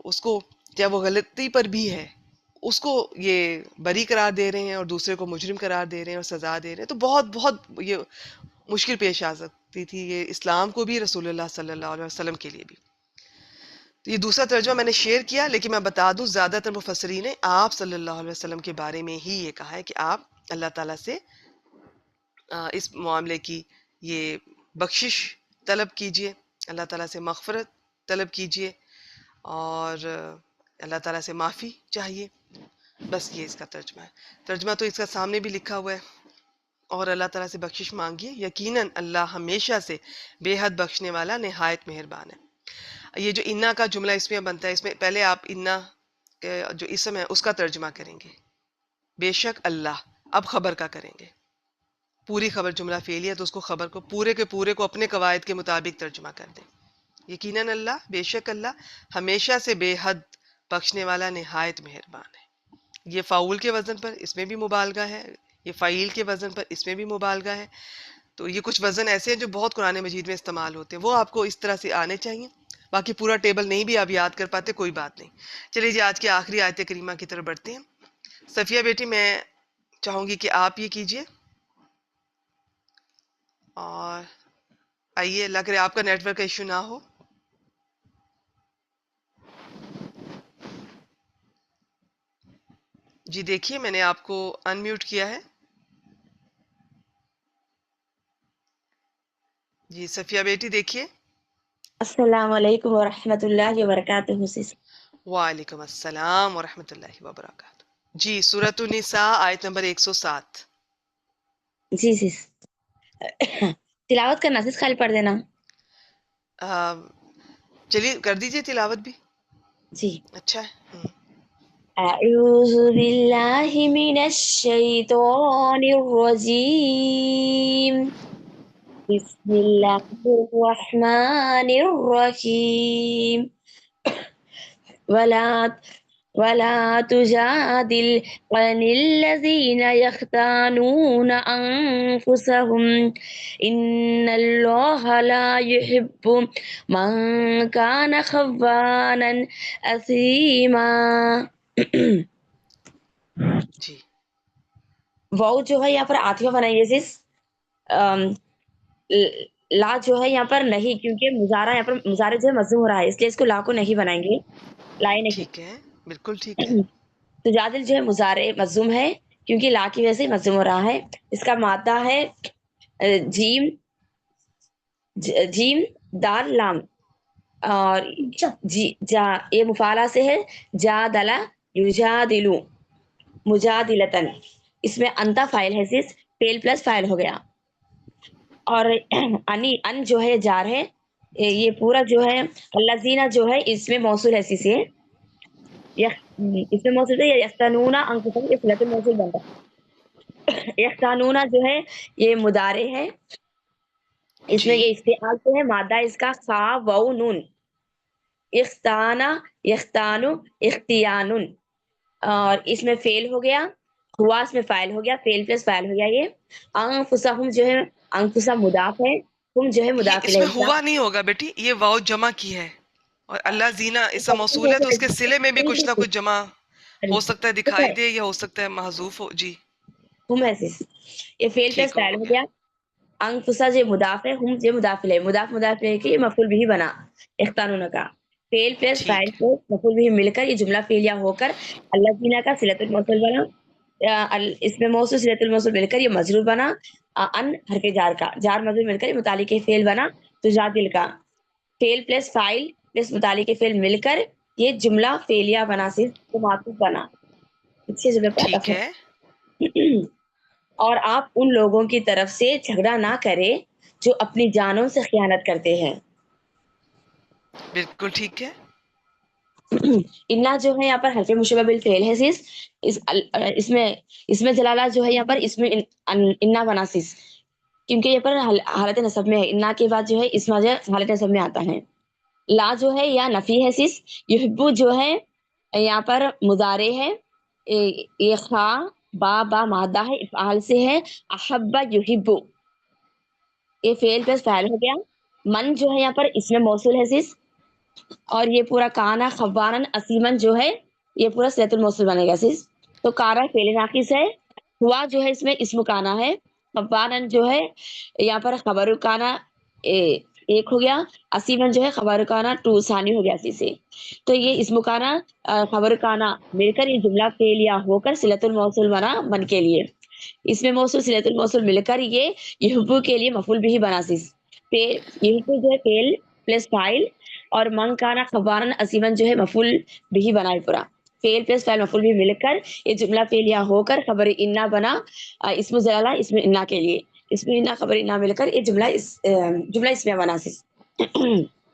اس کو چاہے وہ غلطی پر بھی ہے اس کو یہ بری قرار دے رہے ہیں اور دوسرے کو مجرم قرار دے رہے ہیں اور سزا دے رہے ہیں. تو بہت بہت یہ مشکل پیش آ سکتی تھی یہ اسلام کو بھی, رسول اللہ صلی اللہ علیہ وسلم کے لیے بھی. تو یہ دوسرا ترجمہ میں نے شیئر کیا, لیکن میں بتا دوں زیادہ تر مفسرین نے آپ صلی اللہ علیہ وسلم کے بارے میں ہی یہ کہا ہے کہ آپ اللہ تعالیٰ سے اس معاملے کی یہ بخشش طلب کیجئے، اللہ تعالیٰ سے مغفرت طلب کیجئے، اور اللہ تعالیٰ سے معافی چاہیے. بس یہ اس کا ترجمہ ہے. ترجمہ تو اس کا سامنے بھی لکھا ہوا ہے. اور اللہ تعالیٰ سے بخشش مانگیے، یقیناً اللہ ہمیشہ سے بے حد بخشنے والا نہایت مہربان ہے. یہ جو انا کا جملہ اس میں بنتا ہے، اس میں پہلے آپ انا کے جو اسم ہے اس کا ترجمہ کریں گے، بے شک اللہ. اب خبر کا کریں گے، پوری خبر جملہ فعلی ہے تو اس کو خبر کو پورے کے پورے کو اپنے قواعد کے مطابق ترجمہ کر دیں. یقیناً اللہ، بے شک اللہ ہمیشہ سے بے حد بخشنے والا نہایت مہربان ہے. یہ فاعول کے وزن پر اس میں بھی مبالغہ ہے، یہ فعیل کے وزن پر اس میں بھی مبالغہ ہے. تو یہ کچھ وزن ایسے ہیں جو بہت قرآن مجید میں استعمال ہوتے ہیں، وہ آپ کو اس طرح سے آنے چاہیے. باقی پورا ٹیبل نہیں بھی آپ یاد کر پاتے، کوئی بات نہیں. چلیے جی آج کی آخری آیت کریمہ کی طرف بڑھتے ہیں. صفیہ بیٹی میں چاہوں گی کہ آپ یہ کیجئے. اور آئیے، اللہ کرے آپ کا نیٹ ورک کا ایشو نہ ہو. جی دیکھیے میں نے آپ کو انمیوٹ کیا ہے. جی صفیہ بیٹی دیکھیے. السلام علیکم ورحمۃ اللہ وبرکاتہ سس. وعلیکم السلام ورحمۃ اللہ وبرکاتہ. جی سورۃ النساء آیت نمبر 107. جی سس. تلاوت کرنا سس، خالی پڑھ دینا. چلیے کر دیجئے تلاوت بھی، جی. اچھا ہے. اعوذ باللہ من الشیطان الرجیم. بسم اللہ الرحمن الرحیم. ولا تجادل عن الذين يختانون أنفسهم إن الله لا يحب من كان خوانا أثيما. جی واو جو ہے یہاں پر عاطفہ بنائیے سس. لا جو ہے یہاں پر نہیں، کیونکہ مضارع یہاں پر مضارع جو ہے مجزوم ہو رہا ہے، اس لیے اس کو لا کو نہیں بنائیں گے، لائے نہیں. ٹھیک ہے، بالکل ٹھیک ہے. تجادل جو ہے مضارع مجزوم ہے کیونکہ لا کی وجہ سے مجزوم ہو رہا ہے. اس کا مادہ ہے جیم جیم دال لام، اور جی جا یہ مفعلہ سے ہے. جادلا یجادلو مجادلتن. اس میں انتا فاعل ہے سس، فعل پلس فاعل ہو گیا. اور ان جو ہے جار ہے. یہ پورا جو ہے الذین جو ہے اس میں موصول ہے سس. اس میں موصول ہے یختانون انفسہم، یہ صلۃ الموصول بنتا ہے. یختانون جو ہے یہ مضارع ہے، اس میں جی یہ استعمال سے ہے، مادہ اس کا خا و نون. اختانا یختانو اختیان، اور اس میں فعل ہو گیا، ہوا اس میں فاعل ہو گیا، فعل پلس فاعل ہو گیا. یہ انفسہم جو ہے انفسہ مضاف ہے، ہم جو ہے یہ مضاف اس میں الیہ. ہوا نہیں ہوگا بیٹی، یہ واو جمع کی ہے، اور اللہ زینہ اسم موصول ہے تو اس کے صلے میں بھی کچھ نہ کچھ جمع ہو سکتا ہے، دکھائی دے، یا ہو سکتا ہے محذوف ہو. جی ہم ایسے یہ فعل پلس ٹھیک فاعل ہو گیا. انفسا جو مضاف ہے، ہم جو مضاف الیہ، مضاف الیہ کی مفعول بھی بنا اختانون کا. فعل پلس فاعل ٹھیک ہے. پلس مفعول بھی مل کر یہ جملہ فعلیہ ہو کر اللہ جینا کا صلۃ الموصول بنا. اس میں موصول صلۃ الموصول مل کر یہ مجرور بنا. ان حرف جار کا جار مجرور مل کر یہ متعلق فعل بنا. تجادل کا فعل پلس فاعل پلس متعلق فعل مل کر یہ جملہ فعلیہ بنا، صرف معطوف بنا. اچھے جملے پر ٹھیک ہے، اور آپ ان لوگوں کی طرف سے جھگڑا نہ کریں جو اپنی جانوں سے خیانت کرتے ہیں. بالکل ٹھیک ہے. انا جو ہے یہاں پر حرف مشبہ بالفعل ہے سیس. اس میں جلالہ جو ہے یہاں پر اس میں انا بنا سیس، کیونکہ یہ پر حالت نصب میں ہے. انا کے بعد جو ہے اس میں حالت نصب میں آتا ہے. لا جو ہے یا نفی ہے سیس. یحبو جو ہے یہاں پر مضارع ہے، یہ خا با مادہ ہے، افعال سے ہے. احبا یحبو یہ فعل پلس فاعل ہو گیا. من جو ہے یہاں پر اس میں موصول ہے سیس، اور یہ پورا کانا خوانن اسیمن جو ہے یہ پورا صلۃ الموصول بنے گا سیس. تو کانا فعل ناقص ہے، ہوا جو ہے اس میں اسم کانا ہے، خوانن جو ہے یہاں پر خبر کانا ایک ہو گیا، اسیمن جو ہے خبر کانا 2 ثانی ہو گیا سی سے. تو یہ اسم کانا خبر کانا مل کر یہ جملہ فعلیہ ہو کر صلۃ الموصول بنا من کے لیے. اس میں موصول صلۃ الموصول مل کر یہ یحبو کے لیے مفعول بھی بناسس، یحبو جو ہے فعل پلس فاعل، اور من کانا خبارن عظیمن جو ہے مفعول بھی بنا ہے پورا، فعل پلس فاعل مفعول بھی مل کر یہ جملہ فعلیہ ہو کر خبر انا بنا، اسم جلالہ اسم انا کے لیے، اسم انا خبر انا مل کر یہ جملہ اسمیہ بناسس۔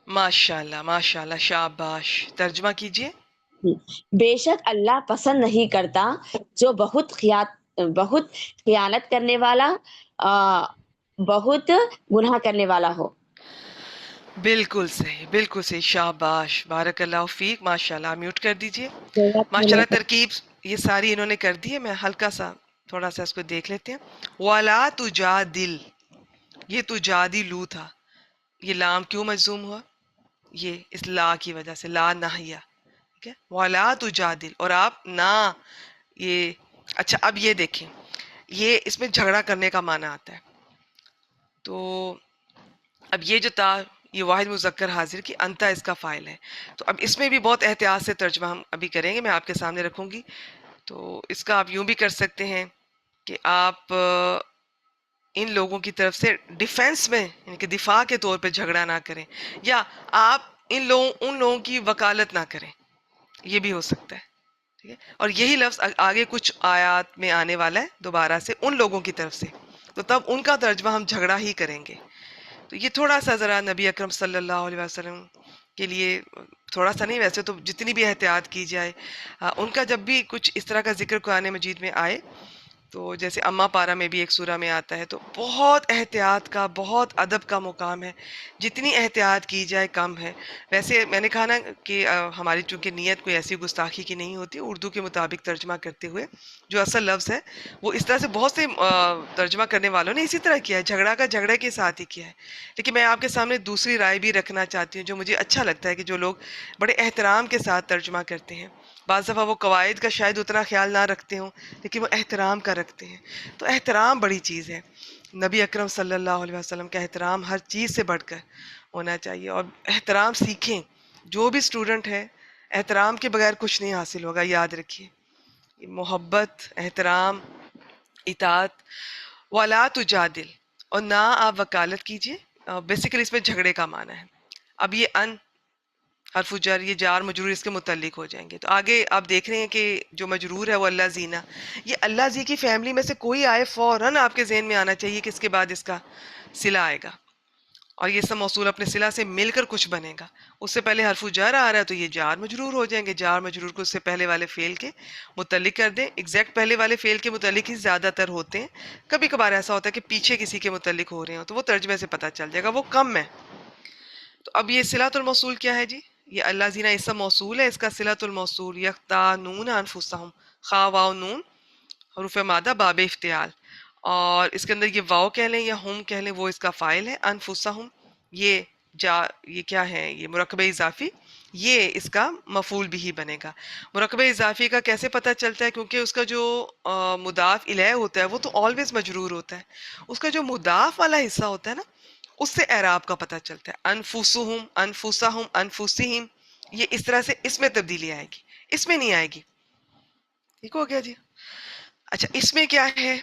ماشاءاللہ ماشاءاللہ، شاباش، ترجمہ کیجئے۔ بے شک اللہ پسند نہیں کرتا جو بہت خیانت کرنے والا، بہت گناہ کرنے والا ہو۔ بالکل صحیح، شاباش، بارک اللہ فیک، ماشاءاللہ۔ میوٹ کر دیجئے۔ ماشاءاللہ ترکیب یہ ساری انہوں نے کر دی ہے، میں ہلکا سا تھوڑا سا اس کو دیکھ لیتے ہیں۔ وَلَا تُجَادِلْ، یہ تُجَادِلُو تھا، یہ لام کیوں مجزوم ہوا؟ یہ اس لا کی وجہ سے، لا ناہیہ، ٹھیک ہے، وَلَا تُجَادِلْ، اور آپ نہ، یہ اچھا اب یہ دیکھیں، یہ اس میں جھگڑا کرنے کا معنی آتا ہے، تو اب یہ جو تا یہ واحد مذکر حاضر کی، انتا اس کا فاعل ہے، تو اب اس میں بھی بہت احتیاط سے ترجمہ ہم ابھی کریں گے، میں آپ کے سامنے رکھوں گی۔ تو اس کا آپ یوں بھی کر سکتے ہیں کہ آپ ان لوگوں کی طرف سے ڈیفینس میں، یعنی کہ دفاع کے طور پہ جھگڑا نہ کریں، یا آپ ان لوگوں کی وکالت نہ کریں، یہ بھی ہو سکتا ہے، ٹھیک ہے، اور یہی لفظ آگے کچھ آیات میں آنے والا ہے دوبارہ سے، ان لوگوں کی طرف سے، تو تب ان کا ترجمہ ہم جھگڑا ہی کریں گے۔ تو یہ تھوڑا سا ذرا نبی اکرم صلی اللہ علیہ وسلم کے لیے، تھوڑا سا نہیں، ویسے تو جتنی بھی احتیاط کی جائے، ان کا جب بھی کچھ اس طرح کا ذکر قرآن مجید میں آئے، تو جیسے اما پارا میں بھی ایک سورہ میں آتا ہے، تو بہت احتیاط کا، بہت ادب کا مقام ہے، جتنی احتیاط کی جائے کم ہے۔ ویسے میں نے کہا نا کہ ہماری چونکہ نیت کوئی ایسی گستاخی کی نہیں ہوتی، اردو کے مطابق ترجمہ کرتے ہوئے جو اصل لفظ ہے وہ اس طرح سے بہت سے ترجمہ کرنے والوں نے اسی طرح کیا ہے، جھگڑا کا جھگڑے کے ساتھ ہی کیا ہے، لیکن میں آپ کے سامنے دوسری رائے بھی رکھنا چاہتی ہوں جو مجھے اچھا لگتا ہے کہ جو لوگ بڑے احترام کے ساتھ ترجمہ کرتے ہیں، بعض دفعہ وہ قواعد کا شاید اتنا خیال نہ رکھتے ہوں لیکن وہ احترام کا رکھتے ہیں، تو احترام بڑی چیز ہے، نبی اکرم صلی اللہ علیہ وسلم کا احترام ہر چیز سے بڑھ کر ہونا چاہیے، اور احترام سیکھیں، جو بھی اسٹوڈنٹ ہے احترام کے بغیر کچھ نہیں حاصل ہوگا، یاد رکھیے، محبت، احترام، اطاعت۔ وَلَا تُجَادِلْ، اور نہ آپ وکالت کیجئے، بیسیکلی اس میں جھگڑے کا معنی ہے۔ اب یہ ان حرف جر، یہ جار مجرور اس کے متعلق ہو جائیں گے، تو آگے آپ دیکھ رہے ہیں کہ جو مجرور ہے وہ اللہ زینہ، یہ اللہ زی کی فیملی میں سے کوئی آئے فوراً آپ کے ذہن میں آنا چاہیے کہ اس کے بعد اس کا صلہ آئے گا، اور یہ سب موصول اپنے صلہ سے مل کر کچھ بنے گا، اس سے پہلے حرف جر آ رہا ہے تو یہ جار مجرور ہو جائیں گے، جار مجرور کو اس سے پہلے والے فعل کے متعلق کر دیں، ایگزیکٹ پہلے والے فعل کے متعلق ہی زیادہ تر ہوتے ہیں، کبھی کبھار ایسا ہوتا ہے کہ پیچھے کسی کے متعلق ہو رہے ہوں تو وہ ترجمے سے پتہ چل جائے گا، وہ کم ہے۔ تو اب یہ صلۃ الموصول کیا ہے جی؟ یہ اللہ زینہ اسم موصول ہے، اس کا صلۃ الموصول یختانون انفسہم، خا واو نون حروف مادہ باب افتعال، اور اس کے اندر یہ واو کہہ لیں یا ہم کہہ لیں، وہ اس کا فاعل ہے، انفسہم یہ یہ کیا ہے، یہ مرکب اضافی، یہ اس کا مفعول بھی بنے گا۔ مرکب اضافی کا کیسے پتہ چلتا ہے؟ کیونکہ اس کا جو مضاف الیہ ہوتا ہے وہ تو آلویز مجرور ہوتا ہے، اس کا جو مضاف والا حصہ ہوتا ہے نا، اس سے اعراب کا پتہ چلتا ہے، انفسہم، انفسہم، انفسہم، یہ اس طرح سے اس میں تبدیلی آئے گی، اس میں نہیں آئے گی، ٹھیک ہو گیا جی؟ اچھا اس میں کیا ہے،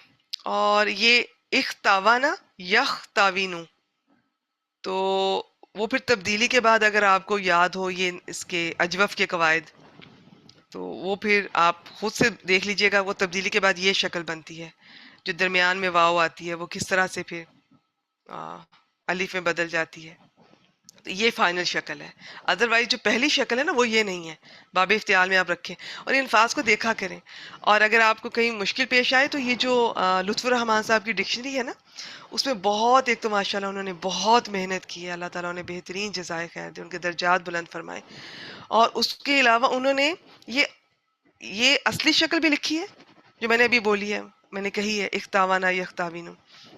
اور یہ اختاوانا یختاوینو، تو وہ پھر تبدیلی کے بعد اگر آپ کو یاد ہو یہ اس کے اجوف کے قواعد، تو وہ پھر آپ خود سے دیکھ لیجئے گا، وہ تبدیلی کے بعد یہ شکل بنتی ہے، جو درمیان میں واو آتی ہے وہ کس طرح سے پھر الف میں بدل جاتی ہے، تو یہ فائنل شکل ہے، ادروائز جو پہلی شکل ہے نا وہ یہ نہیں ہے، باب افتعال میں آپ رکھیں اور ان الفاظ کو دیکھا کریں، اور اگر آپ کو کہیں مشکل پیش آئے تو یہ جو لطف الرحمان صاحب کی ڈکشنری ہے نا، اس میں بہت، ایک تو ماشاءاللہ انہوں نے بہت محنت کی ہے، اللہ تعالیٰ انہیں بہترین جزائے خیر دے، ان کے درجات بلند فرمائے، اور اس کے علاوہ انہوں نے یہ اصلی شکل بھی لکھی ہے جو میں نے ابھی بولی ہے، میں نے کہی ہے اختاوانا یختاوینو،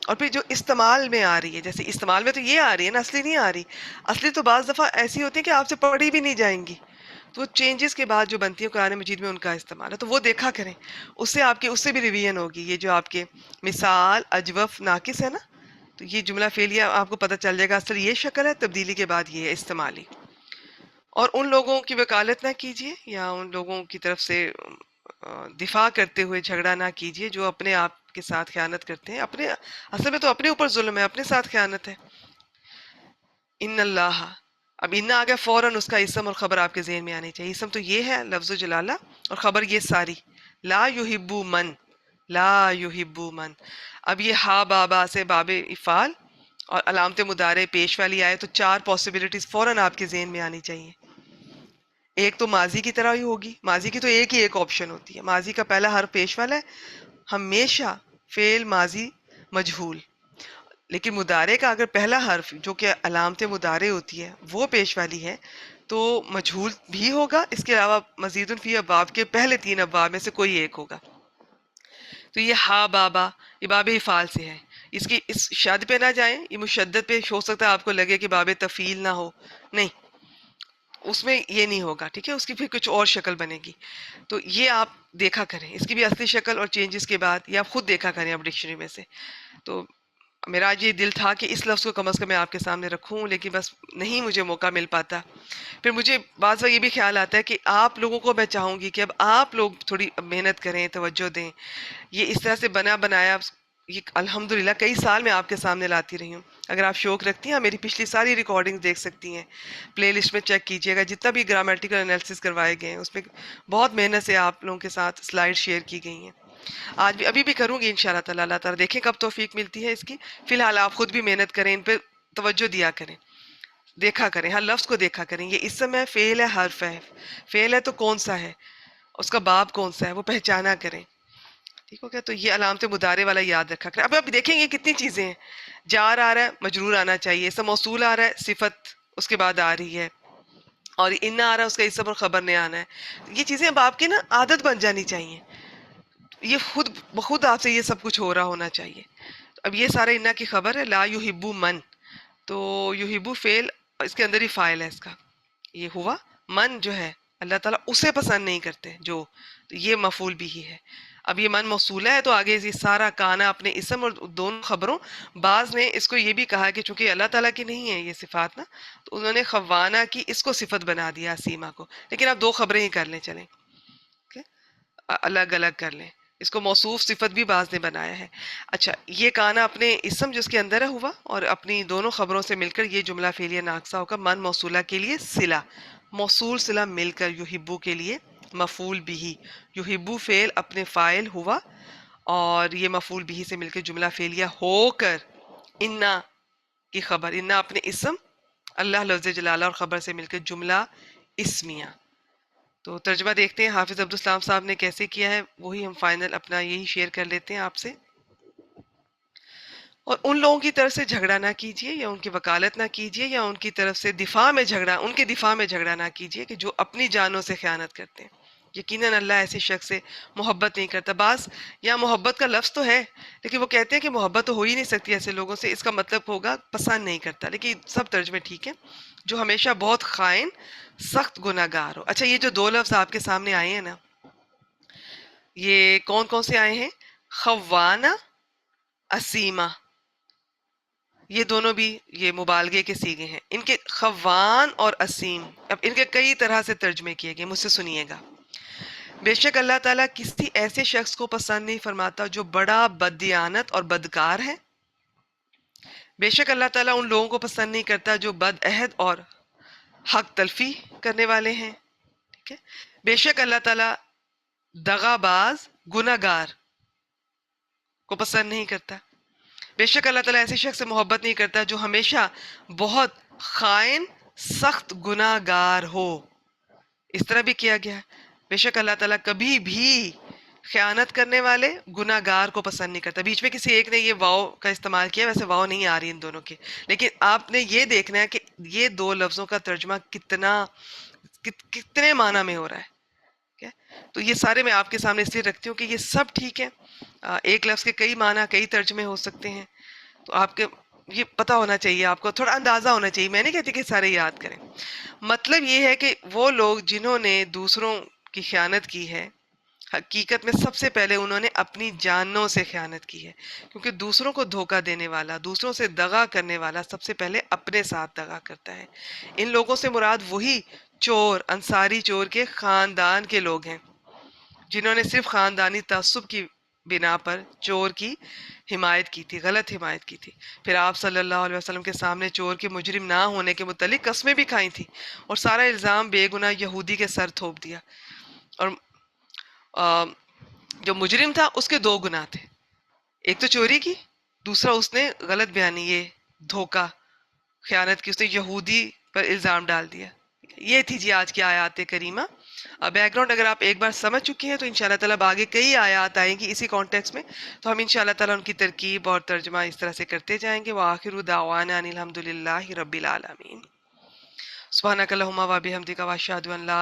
اور پھر جو استعمال میں آ رہی ہے، جیسے استعمال میں تو یہ آ رہی ہے نا، اصلی نہیں آ رہی، اصلی تو بعض دفعہ ایسی ہوتی ہے کہ آپ سے پڑھی بھی نہیں جائیں گی، تو وہ چینجز کے بعد جو بنتی ہیں قرآن مجید میں ان کا استعمال ہے، تو وہ دیکھا کریں، اس سے آپ کی اس سے بھی ریویژن ہوگی، یہ جو آپ کے مثال اجوف ناقص ہے نا، تو یہ جملہ فعلیہ آپ کو پتہ چل جائے گا اصل یہ شکل ہے، تبدیلی کے بعد یہ ہے استعمالی، اور ان لوگوں کی وکالت نہ کیجیے یا ان لوگوں کی طرف سے دفاع کرتے ہوئے جھگڑا نہ کیجیے جو اپنے آپ کے ساتھ خیانت کرتے ہیں. اپنے اصل میں تو اپنے اوپر ظلم ہے، اپنے ساتھ خیانت ہے. ان اللہ، اب ان آ گیا فوراً اس کا اسم اور خبر آپ کے ذہن میں آنی چاہیے. اسم تو یہ ہے لفظ جلالہ، اور خبر یہ ساری لا یحبو من، لا یحبو من. اب یہ ہا بابا سے باب افعال اور علامت مضارع پیش والی آئے تو چار پاسبلٹیز فوراً آپ کے ذہن میں آنی چاہیے. ایک تو ماضی کی طرح ہی ہوگی، ماضی کی تو ایک ہی ایک آپشن ہوتی ہے، ماضی کا پہلا حرف پیش والا ہے ہمیشہ فعل ماضی مجہول. لیکن مضارع کا اگر پہلا حرف جو کہ علامت مضارع ہوتی ہے وہ پیش والی ہے تو مجہول بھی ہوگا، اس کے علاوہ مزید فی ابواب کے پہلے 3 ابواب میں سے کوئی ایک ہوگا. تو یہ ہا بابا یہ باب افعال سے ہے، اس کی اس شد پہ نہ جائیں. یہ مشدد پہ ہو سکتا ہے آپ کو لگے کہ باب تفعیل نہ ہو، نہیں، اس میں یہ نہیں ہوگا. ٹھیک ہے، اس کی پھر کچھ اور شکل بنے گی. تو یہ آپ دیکھا کریں، اس کی بھی اصلی شکل اور چینجز کے بعد یہ آپ خود دیکھا کریں اب ڈکشنری میں سے. تو میرا آج یہ دل تھا کہ اس لفظ کو کم از کم میں آپ کے سامنے رکھوں، لیکن بس نہیں مجھے موقع مل پاتا. پھر مجھے بعض وقت یہ بھی خیال آتا ہے کہ آپ لوگوں کو میں چاہوں گی کہ اب آپ لوگ تھوڑی محنت کریں، توجہ دیں. یہ اس طرح سے بنا بنایا یہ الحمدللہ کئی سال میں آپ کے سامنے لاتی رہی ہوں. اگر آپ شوق رکھتی ہیں میری پچھلی ساری ریکارڈنگ دیکھ سکتی ہیں، پلے لسٹ میں چیک کیجیے گا. جتنا بھی گرامیٹیکل انالیسس کروائے گئے ہیں اس میں بہت محنت سے آپ لوگوں کے ساتھ سلائیڈ شیئر کی گئی ہیں. آج بھی ابھی بھی کروں گی انشاءاللہ تعالیٰ. اللہ تعالیٰ دیکھیں کب توفیق ملتی ہے اس کی. فی الحال آپ خود بھی محنت کریں، ان پہ توجہ دیا کریں، دیکھا کریں، ہر لفظ کو دیکھا کریں. یہ اسم ہے، فعل ہے، حرف ہے. فعل ہے تو کون سا ہے، اس کا باب کون سا ہے، وہ پہچانا کریں. ٹھیک ہو گیا؟ تو یہ علامت مضارع والا یاد رکھا کریں. اب آپ دیکھیں گے کتنی چیزیں ہیں. جار آ رہا ہے، مجرور آنا چاہیے. اسم موصول آ رہا ہے، صفت اس کے بعد آ رہی ہے. اور ان آ رہا ہے، اس کا اسم اور خبر نے آنا ہے. یہ چیزیں اب آپ کی نا عادت بن جانی چاہیے. یہ خود بخود آپ سے یہ سب کچھ ہو رہا ہونا چاہیے. اب یہ سارا انا کی خبر ہے. لا یحبو من، تو یحبو فعل، اس کے اندر ہی فاعل ہے اس کا، یہ ہوا. من جو ہے اللہ تعالیٰ اسے پسند نہیں کرتے جو، تو یہ مفعول بھی ہی ہے. اب یہ من موصولہ ہے تو آگے یہ سارا کانا اپنے اسم اور دونوں خبروں. بعض نے اس کو یہ بھی کہا کہ چونکہ اللہ تعالیٰ کی نہیں ہے یہ صفات نا، تو انہوں نے خوانہ کی اس کو صفت بنا دیا سیما کو. لیکن آپ 2 خبریں ہی کر لیں، چلیں الگ الگ کر لیں. اس کو موصوف صفت بھی بعض نے بنایا ہے. اچھا، یہ کانا اپنے اسم جس کے اندر ہے ہوا، اور اپنی دونوں خبروں سے مل کر یہ جملہ فعلیہ ناقصہ ہوگا. من موصولہ کے لیے صلہ، موصول صلہ مل کر یحبو کے لیے مفعول بھی. یحبو فعل اپنے فاعل ہوا، اور یہ مفعول بھی سے مل کے جملہ فعلیہ ہو کر انا کی خبر، انا اپنے اسم، اللہ لفظ جلالہ اور خبر سے مل کے جملہ اسمیہ. تو ترجمہ دیکھتے ہیں حافظ عبدالسلام صاحب نے کیسے کیا ہے، وہی ہم فائنل اپنا یہی شیئر کر لیتے ہیں آپ سے. اور ان لوگوں کی طرف سے جھگڑا نہ کیجیے، یا ان کی وکالت نہ کیجیے، یا ان کی طرف سے دفاع میں جھگڑا، ان کے دفاع میں جھگڑا نہ کیجیے کہ جو اپنی جانوں سے خیانت کرتے ہیں. یقیناً اللہ ایسے شخص سے محبت نہیں کرتا. بعض یا محبت کا لفظ تو ہے، لیکن وہ کہتے ہیں کہ محبت تو ہو ہی نہیں سکتی ایسے لوگوں سے. اس کا مطلب ہوگا پسند نہیں کرتا. لیکن سب ترجمے ٹھیک ہیں. جو ہمیشہ بہت خائن، سخت گناہ گار ہو. اچھا، یہ جو 2 لفظ آپ کے سامنے آئے ہیں نا، یہ کون کون سے آئے ہیں؟ خوانہ، اسیمہ. یہ دونوں بھی یہ مبالغے کے سیغے ہیں. ان کے خوان اور اسیم، اب ان کے کئی طرح سے ترجمے کیے گئے، مجھ سے سنیے گا. بے شک اللہ تعالیٰ کسی ایسے شخص کو پسند نہیں فرماتا جو بڑا بددیانت اور بدکار ہے. بے شک اللہ تعالیٰ ان لوگوں کو پسند نہیں کرتا جو بد عہد اور حق تلفی کرنے والے ہیں. ٹھیک ہے. بے شک اللہ تعالیٰ دغا باز، گناہ گار کو پسند نہیں کرتا. بے شک اللہ تعالیٰ ایسے شخص سے محبت نہیں کرتا جو ہمیشہ بہت خائن، سخت گناہ گار ہو. اس طرح بھی کیا گیا ہے. بے شک اللہ تعالیٰ کبھی بھی خیانت کرنے والے، گناہ گار کو پسند نہیں کرتا. بیچ میں کسی ایک نے یہ واو کا استعمال کیا، ویسے واو نہیں آ رہی ان دونوں کے، لیکن آپ نے یہ دیکھنا ہے کہ یہ 2 لفظوں کا ترجمہ کتنے معنی میں ہو رہا ہے. تو یہ سارے میں آپ کے سامنے اس لیے رکھتی ہوں کہ یہ سب ٹھیک ہے. ایک لفظ کے کئی معنی، کئی ترجمے ہو سکتے ہیں. تو آپ کے یہ پتہ ہونا چاہیے، آپ کو تھوڑا اندازہ ہونا چاہیے. میں نہیں کہتی کہ سارے یاد کریں. مطلب یہ ہے کہ وہ لوگ جنہوں نے دوسروں کی خیانت کی ہے، حقیقت میں سب سے پہلے انہوں نے اپنی جانوں سے خیانت کی ہے. کیونکہ دوسروں کو دھوکہ دینے والا، دوسروں سے دغا کرنے والا سب سے پہلے اپنے ساتھ دغا کرتا ہے. ان لوگوں سے مراد وہی چور، انصاری چور کے خاندان کے لوگ ہیں جنہوں نے صرف خاندانی تعصب کی بنا پر چور کی حمایت کی تھی، غلط حمایت کی تھی۔ پھر آپ صلی اللہ علیہ وسلم کے سامنے چور کے مجرم نہ ہونے کے متعلق قسمیں بھی کھائی تھیں اور سارا الزام بے گناہ یہودی کے سر تھوپ دیا۔ اور جو مجرم تھا اس کے 2 گناہ تھے، ایک تو چوری کی، دوسرا اس نے غلط بیانی، یہ دھوکہ، خیانت کی، اس نے یہودی پر الزام ڈال دیا۔ یہ تھی جی آج کی آیات کریمہ۔ بیک گراؤنڈ اگر آپ ایک بار سمجھ چکی ہیں تو انشاءاللہ تعالیٰ آگے کئی آیات آئیں گی اسی کانٹیکس میں، تو ہم انشاءاللہ تعالیٰ ان کی ترکیب اور ترجمہ اس طرح سے کرتے جائیں گے۔ وآخر دعوانا ان الحمد للہ رب العالمین۔ سبحانک اللہم و بحمدک واشہد ان لا